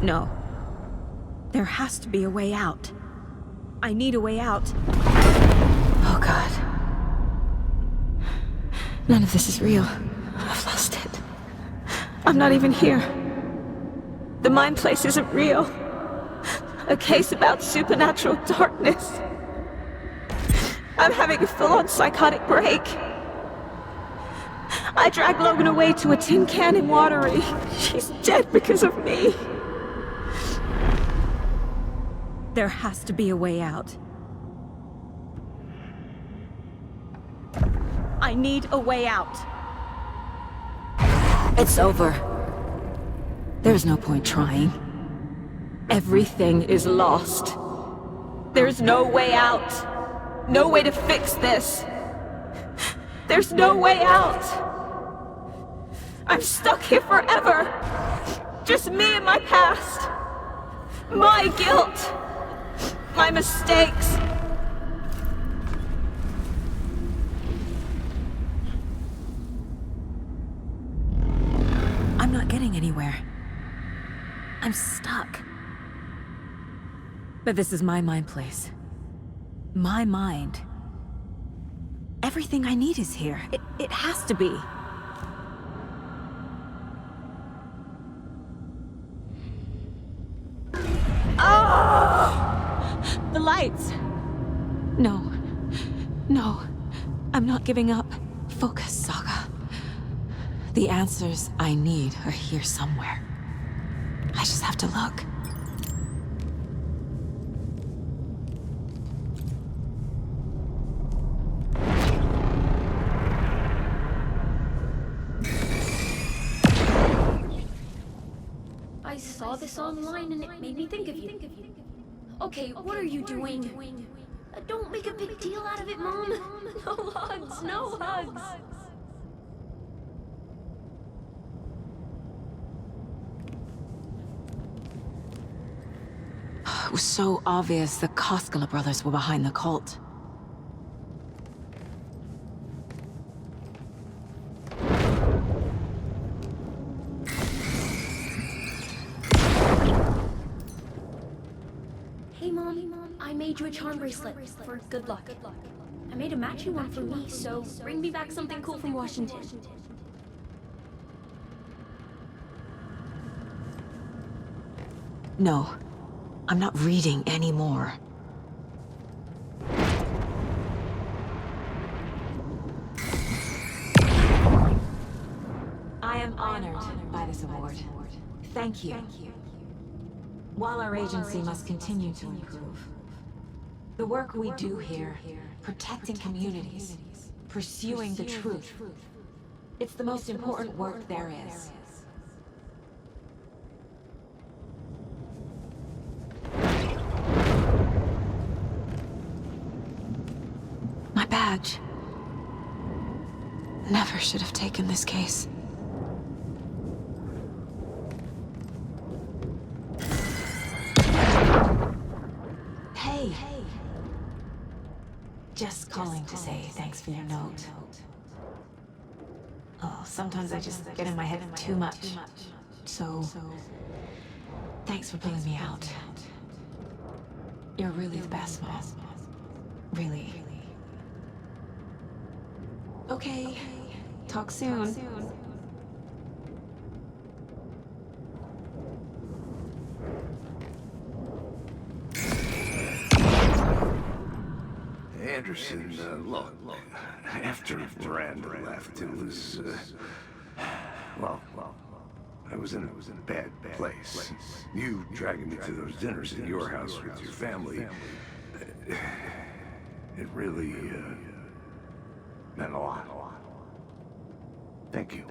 No. There has to be a way out. I need a way out. Oh, God. None of this is real. I've lost it. I'm not even here. The mind place isn't real. A case about supernatural darkness. I'm having a full-on psychotic break. I dragged Logan away to a tin can in Watery. She's dead because of me. There has to be a way out. I need a way out. It's over. There's no point trying. Everything is lost. There's no way out. No way to fix this. There's no way out. I'm stuck here forever. Just me and my past. My guilt. My mistakes. I'm not getting anywhere. I'm stuck. But this is my mind place. My mind. Everything I need is here. It has to be. Oh! The lights! No. No. I'm not giving up. Focus, Saga. The answers I need are here somewhere. I just have to look. I saw this online and it made me think of you. Okay, what are you doing? Don't make a big deal out of it, Mom. No hugs, no hugs. It was so obvious the Koskela brothers were behind the cult. Hey, Mom, I made you a charm bracelet for good luck. I made a matching one for me, so bring me back something cool from Washington. No. I'm not reading anymore. I am honored by this award. Thank you. While our agency must continue to improve, the work we do here, protecting communities, pursuing the truth, it's the most important work there is. My badge. Never should have taken this case. Hey. Just calling to say thanks for your note. Oh, sometimes I just get in my head too much. So, thanks for pulling me out. You're really the best, Mom. Really. Okay. Talk soon. Anderson, look, after Miranda left, it was, well, I was in a bad place. You dragging me to those dinners at your house with your family, it really, meant a lot. Thank you.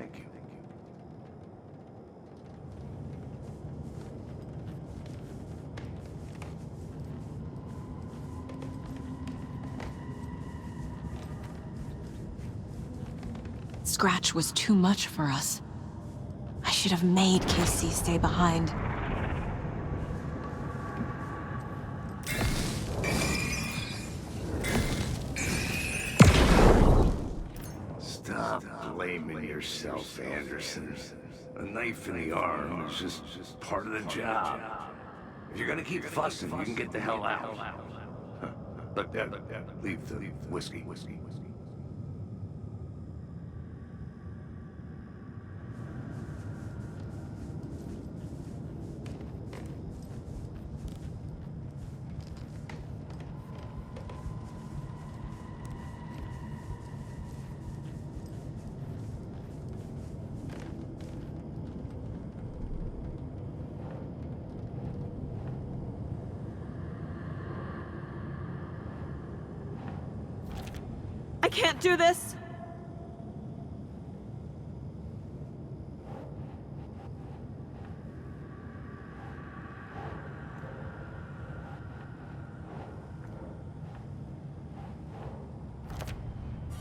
Scratch was too much for us. I should have made KC stay behind. Stop blaming yourself, Anderson. A knife in the arm is just part of the job. If you're gonna keep fussing, you can get the hell out. But leave the whiskey. I can't do this!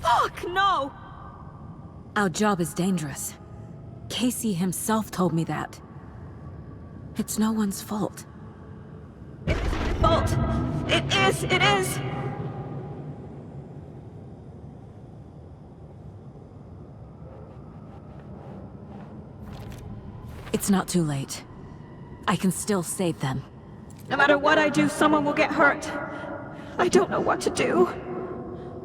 Fuck, no! Our job is dangerous. Casey himself told me that. It's no one's fault. It's my fault! It is! It's not too late. I can still save them. No matter what I do, someone will get hurt. I don't know what to do.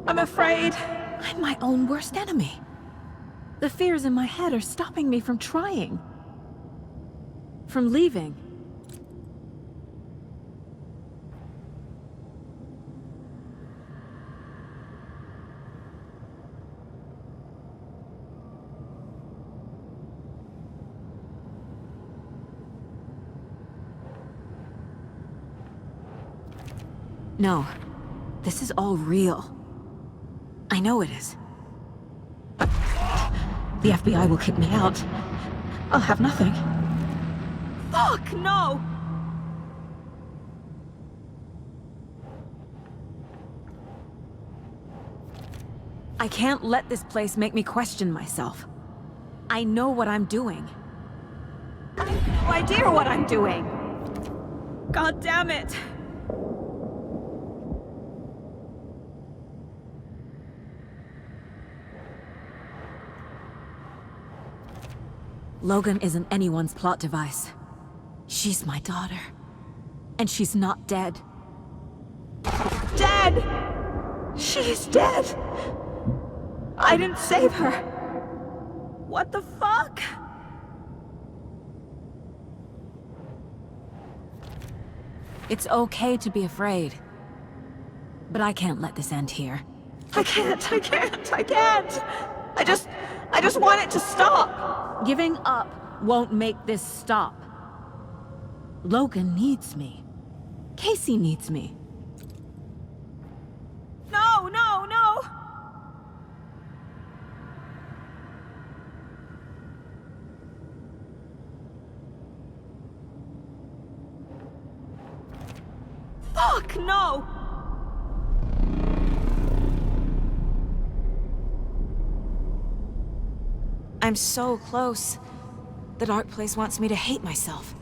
I'm afraid. I'm my own worst enemy. The fears in my head are stopping me from trying. From leaving. No. This is all real. I know it is. The FBI will kick me out. I'll have nothing. Fuck, no! I can't let this place make me question myself. I know what I'm doing. I have no idea what I'm doing! God damn it! Logan isn't anyone's plot device. She's my daughter. And she's not dead. Dead! She's dead! I didn't save her. What the fuck? It's okay to be afraid. But I can't let this end here. I can't! I just want it to stop! Giving up won't make this stop. Logan needs me. Casey needs me. No, no, no! Fuck, no! I'm so close. The dark place wants me to hate myself.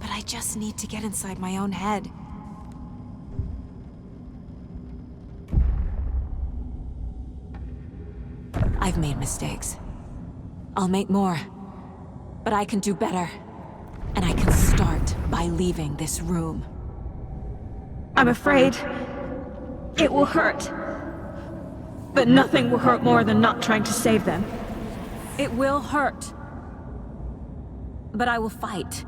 But I just need to get inside my own head. I've made mistakes. I'll make more. But I can do better. And I can start by leaving this room. I'm afraid it will hurt. But nothing will hurt more than not trying to save them. It will hurt. But I will fight.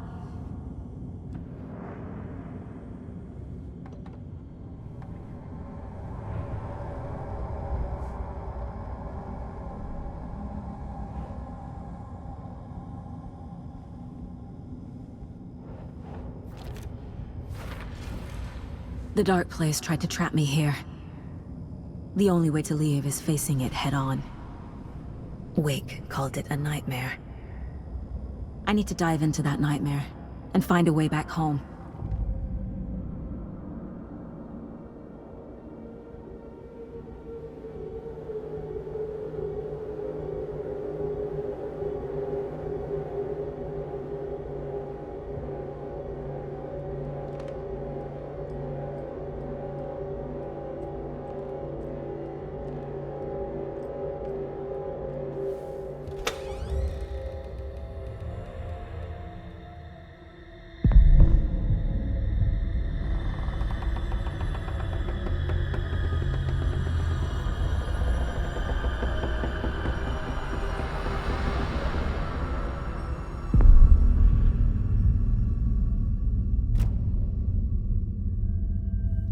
The dark place tried to trap me here. The only way to leave is facing it head-on. Wake called it a nightmare. I need to dive into that nightmare and find a way back home.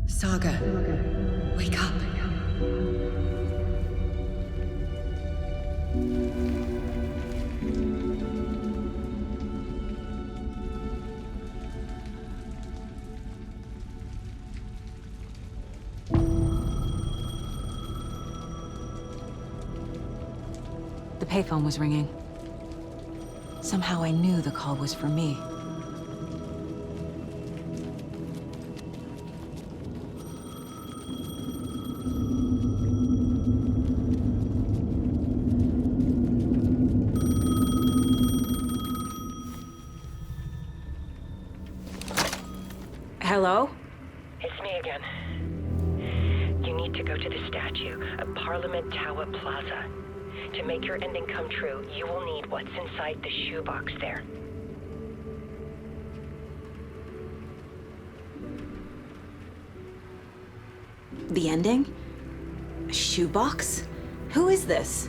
Saga, wake up. The payphone was ringing. Somehow I knew the call was for me. Hello? It's me again. You need to go to the statue at Parliament Tower Plaza. To make your ending come true, you will need what's inside the shoebox there. The ending? A shoebox? Who is this?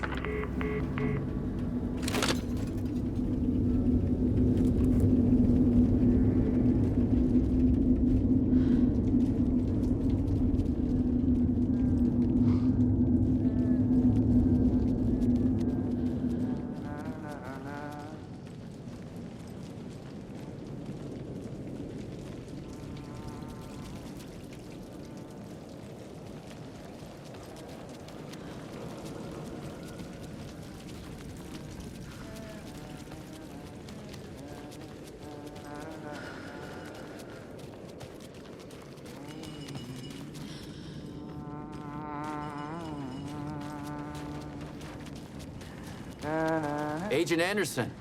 Agent Anderson.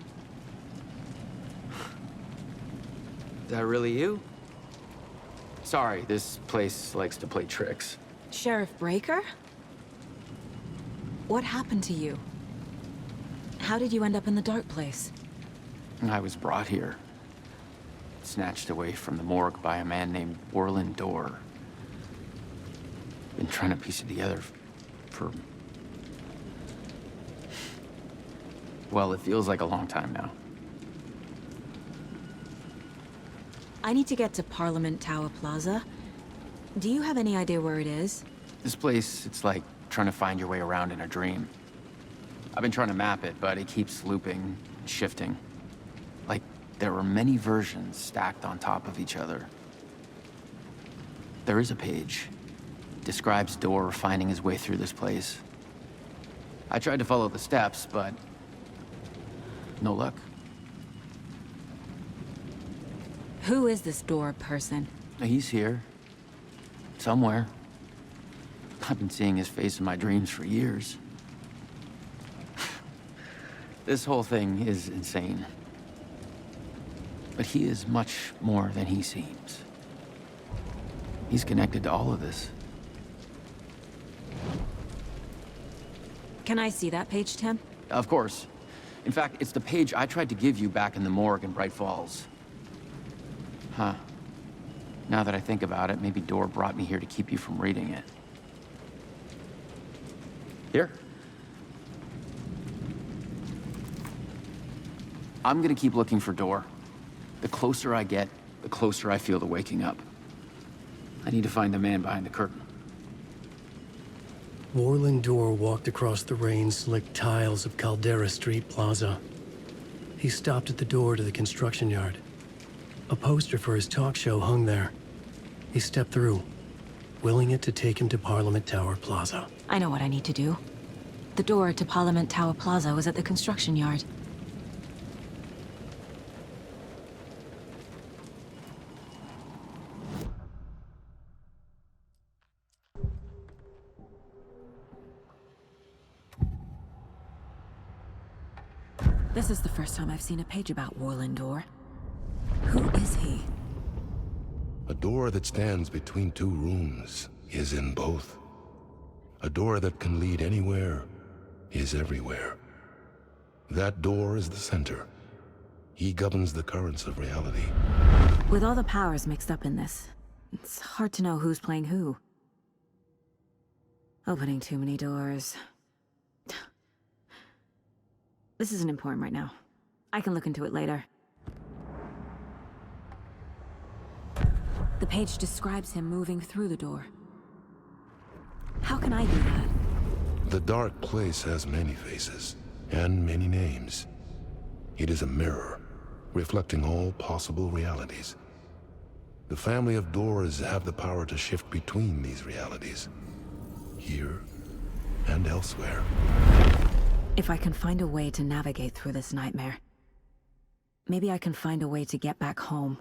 Is that really you? Sorry, this place likes to play tricks. Sheriff Breaker? What happened to you? How did you end up in the dark place? I was brought here. Snatched away from the morgue by a man named Warlin Dorr. Been trying to piece it together for... well, it feels like a long time now. I need to get to Parliament Tower Plaza. Do you have any idea where it is? This place, it's like trying to find your way around in a dream. I've been trying to map it, but it keeps looping, shifting. Like there are many versions stacked on top of each other. There is a page. Describes Dorr finding his way through this place. I tried to follow the steps, but no luck. Who is this Dorr person? He's here. Somewhere. I've been seeing his face in my dreams for years. This whole thing is insane. But he is much more than he seems. He's connected to all of this. Can I see that page, Tim? Of course. In fact, it's the page I tried to give you back in the morgue in Bright Falls. Huh. Now that I think about it, maybe Dorr brought me here to keep you from reading it. Here. I'm gonna keep looking for Dorr. The closer I get, the closer I feel to waking up. I need to find the man behind the curtain. Warlin Dorr walked across the rain-slicked tiles of Caldera Street Plaza. He stopped at the door to the construction yard. A poster for his talk show hung there. He stepped through, willing it to take him to Parliament Tower Plaza. I know what I need to do. The door to Parliament Tower Plaza was at the construction yard. This is the first time I've seen a page about Warlin Dorr. Who is he? A door that stands between two rooms is in both. A door that can lead anywhere is everywhere. That door is the center. He governs the currents of reality. With all the powers mixed up in this, it's hard to know who's playing who. Opening too many doors. This isn't important right now. I can look into it later. The page describes him moving through the door. How can I do that? The dark place has many faces, and many names. It is a mirror, reflecting all possible realities. The family of doors have the power to shift between these realities, here and elsewhere. If I can find a way to navigate through this nightmare, maybe I can find a way to get back home.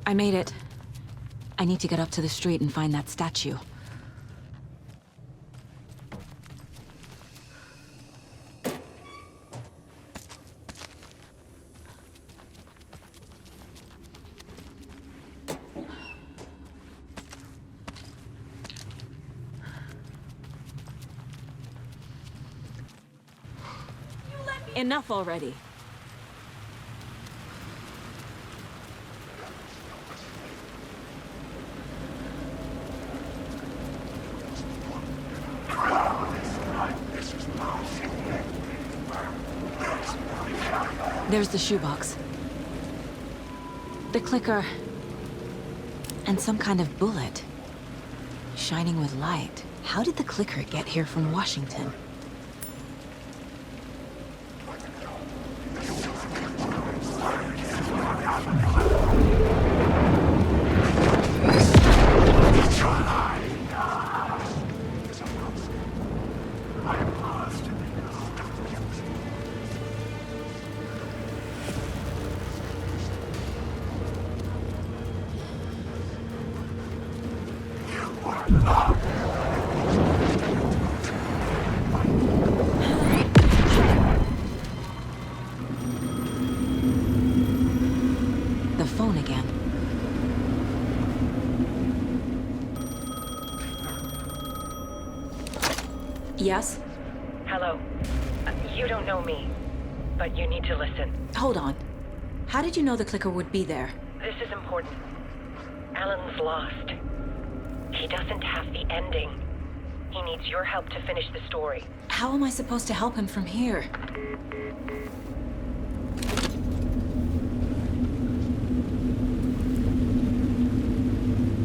I made it. I need to get up to the street and find that statue. Enough already. There's the shoebox. The clicker. And some kind of bullet. Shining with light. How did the clicker get here from Washington? The phone again. Yes? Hello. You don't know me, but you need to listen. Hold on. How did you know the clicker would be there? This is important. Alan's lost. He doesn't have the ending. He needs your help to finish the story. How am I supposed to help him from here?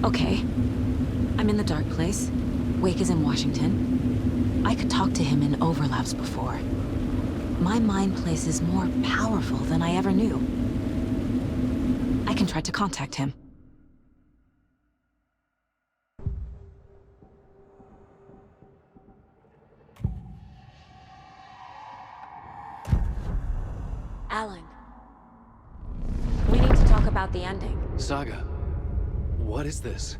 Okay. I'm in the dark place. Wake is in Washington. I could talk to him in overlaps before. My mind place is more powerful than I ever knew. I can try to contact him. Alan. We need to talk about the ending. Saga, what is this?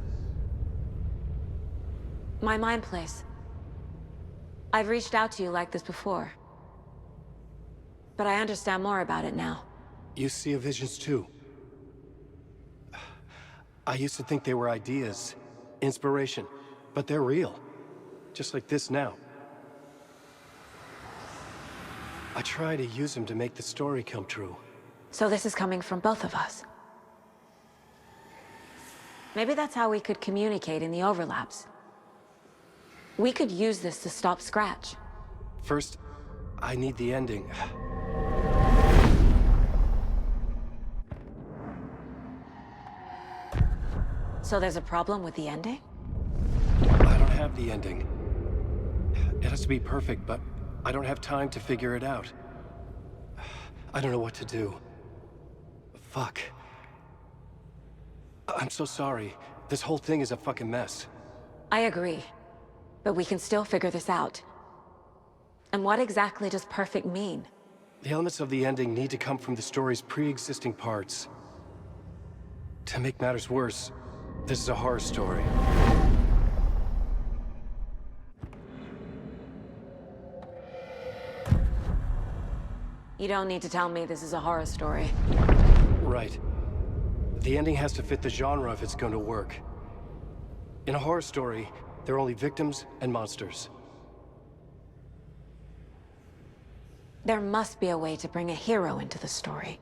My mind place. I've reached out to you like this before. But I understand more about it now. You see visions too. I used to think they were ideas, inspiration, but they're real. Just like this now. I try to use them to make the story come true. So this is coming from both of us. Maybe that's how we could communicate in the overlaps. We could use this to stop Scratch. First, I need the ending. So there's a problem with the ending? I don't have the ending. It has to be perfect, but I don't have time to figure it out. I don't know what to do. Fuck. I'm so sorry. This whole thing is a fucking mess. I agree. But we can still figure this out. And what exactly does perfect mean? The elements of the ending need to come from the story's pre-existing parts. To make matters worse, this is a horror story. You don't need to tell me this is a horror story. Right. The ending has to fit the genre if it's going to work. In a horror story, there are only victims and monsters. There must be a way to bring a hero into the story.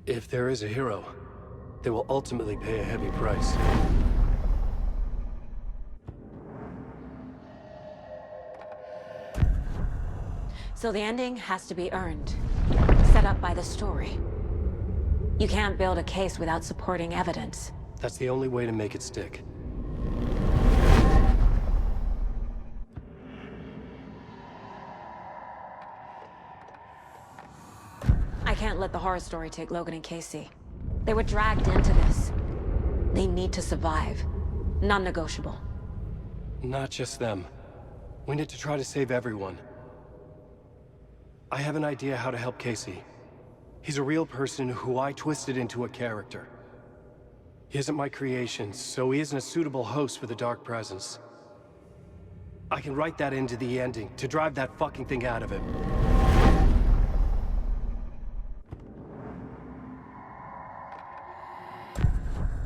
If there is a hero, they will ultimately pay a heavy price. So the ending has to be earned, set up by the story. You can't build a case without supporting evidence. That's the only way to make it stick. I can't let the horror story take Logan and Casey. They were dragged into this. They need to survive. Non-negotiable. Not just them. We need to try to save everyone. I have an idea how to help Casey. He's a real person who I twisted into a character. He isn't my creation, so he isn't a suitable host for the Dark Presence. I can write that into the ending to drive that fucking thing out of him.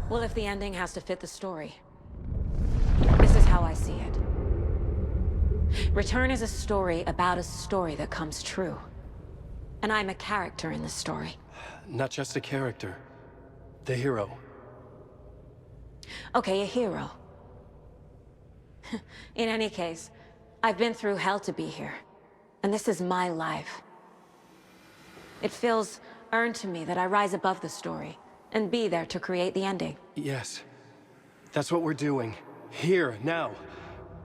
Well, if the ending has to fit the story, this is how I see it. Return is a story about a story that comes true. And I'm a character in the story. Not just a character. The hero. Okay, a hero. In any case, I've been through hell to be here. And this is my life. It feels earned to me that I rise above the story and be there to create the ending. Yes. That's what we're doing. Here, now.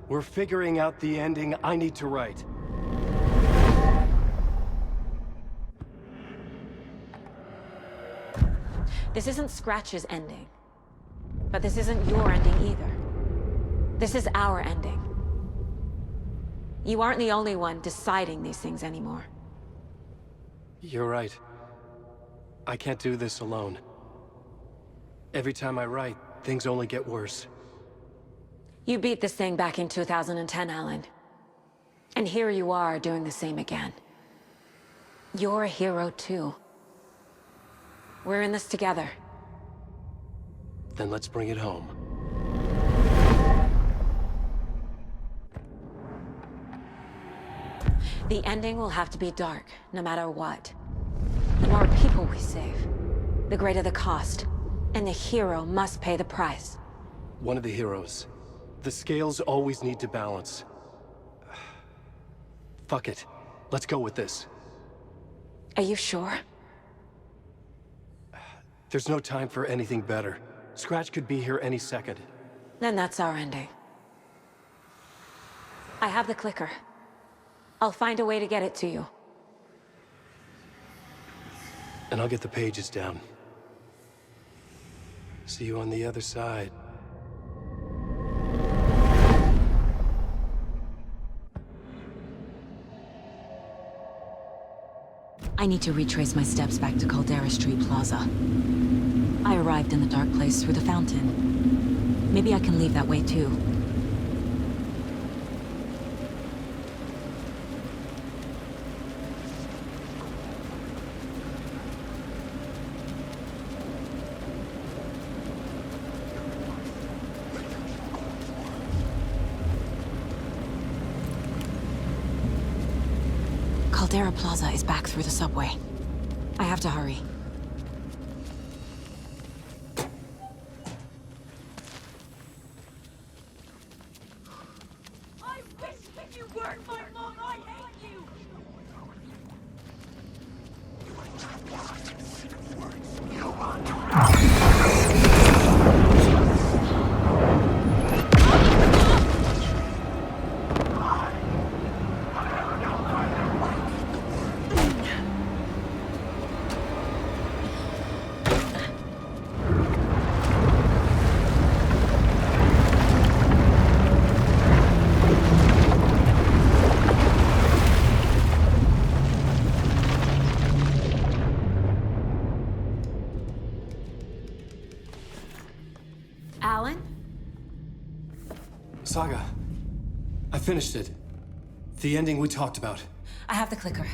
We're figuring out the ending I need to write. This isn't Scratch's ending. But this isn't your ending either. This is our ending. You aren't the only one deciding these things anymore. You're right. I can't do this alone. Every time I write, things only get worse. You beat this thing back in 2010, Alan. And here you are doing the same again. You're a hero too. We're in this together. Then let's bring it home. The ending will have to be dark, no matter what. The more people we save, the greater the cost. And the hero must pay the price. One of the heroes. The scales always need to balance. Fuck it. Let's go with this. Are you sure? There's no time for anything better. Scratch could be here any second. Then that's our ending. I have the clicker. I'll find a way to get it to you. And I'll get the pages down. See you on the other side. I need to retrace my steps back to Caldera Street Plaza. I arrived in the dark place through the fountain. Maybe I can leave that way too. Caldera Plaza is back through the subway. I have to hurry. I wish that you weren't my mom. I hate you. Alan? Saga, I finished it. The ending we talked about. I have the clicker.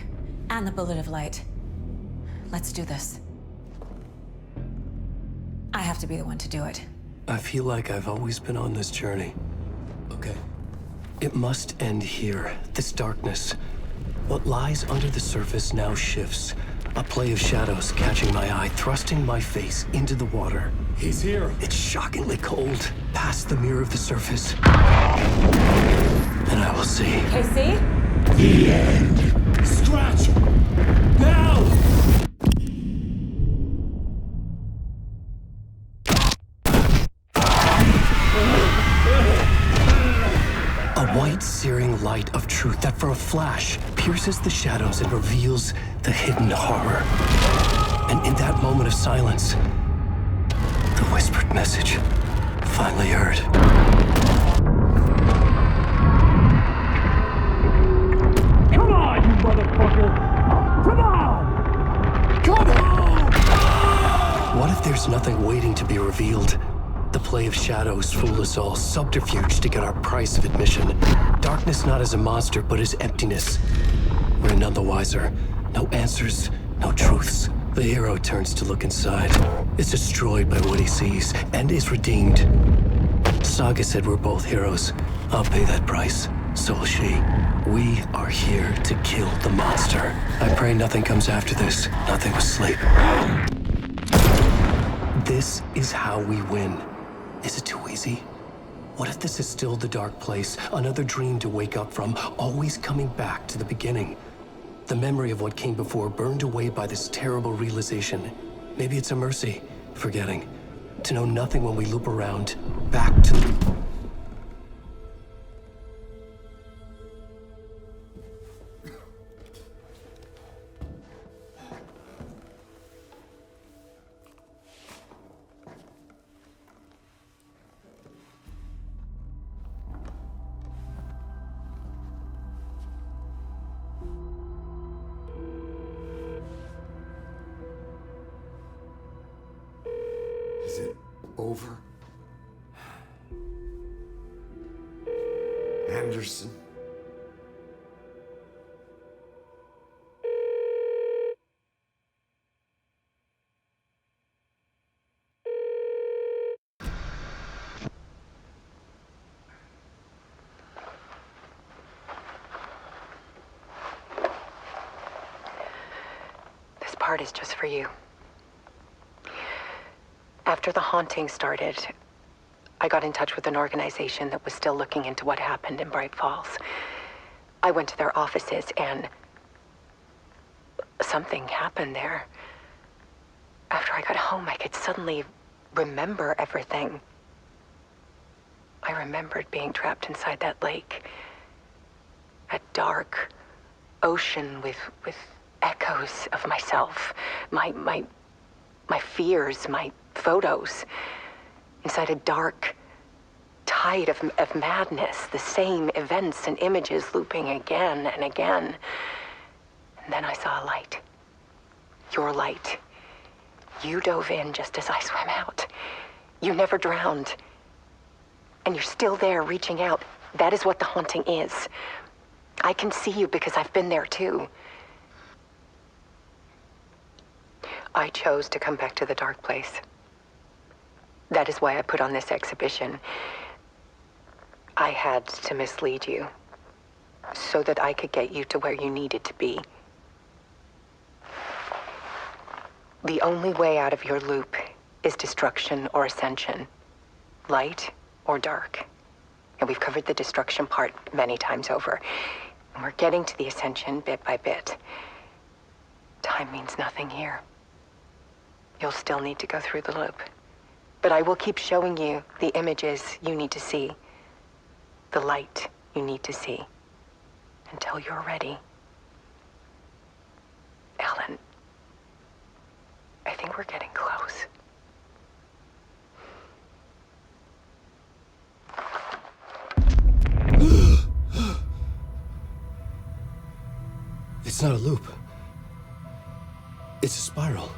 And the bullet of light. Let's do this. I have to be the one to do it. I feel like I've always been on this journey. Okay. It must end here. This darkness. What lies under the surface now shifts. A play of shadows catching my eye, thrusting my face into the water. He's here. It's shockingly cold. Past the mirror of the surface. And I will see. Casey? The end. Scratch! Now! A white, searing light of truth that for a flash pierces the shadows and reveals the hidden horror. And in that moment of silence, the whispered message finally heard. Come on, you motherfucker! Come on! Come on! What if there's nothing waiting to be revealed? The play of shadows fool us all, subterfuge to get our price of admission. Darkness not as a monster, but as emptiness. We're none the wiser. No answers, no truths. The hero turns to look inside, is destroyed by what he sees, and is redeemed. Saga said we're both heroes. I'll pay that price. So will she. We are here to kill the monster. I pray nothing comes after this. Nothing but sleep. This is how we win. Is it too easy? What if this is still the dark place, another dream to wake up from, always coming back to the beginning? The memory of what came before burned away by this terrible realization. Maybe it's a mercy, forgetting. To know nothing when we loop around, back to... Is it over? Anderson? This part is just for you. After the haunting started, I got in touch with an organization that was still looking into what happened in Bright Falls. I went to their offices and something happened there. After I got home, I could suddenly remember everything. I remembered being trapped inside that lake A dark ocean with echoes of myself. My fears, my photos. Inside a dark tide of madness. The same events and images looping again and again. And then I saw a light. Your light. You dove in just as I swam out. You never drowned. And you're still there reaching out. That is what the haunting is. I can see you because I've been there too. I chose to come back to the dark place. That is why I put on this exhibition. I had to mislead you so that I could get you to where you needed to be. The only way out of your loop is destruction or ascension, light or dark. And we've covered the destruction part many times over. And we're getting to the ascension bit by bit. Time means nothing here. You'll still need to go through the loop. But I will keep showing you the images you need to see, the light you need to see, until you're ready. Alan, I think we're getting close. It's not a loop. It's a spiral.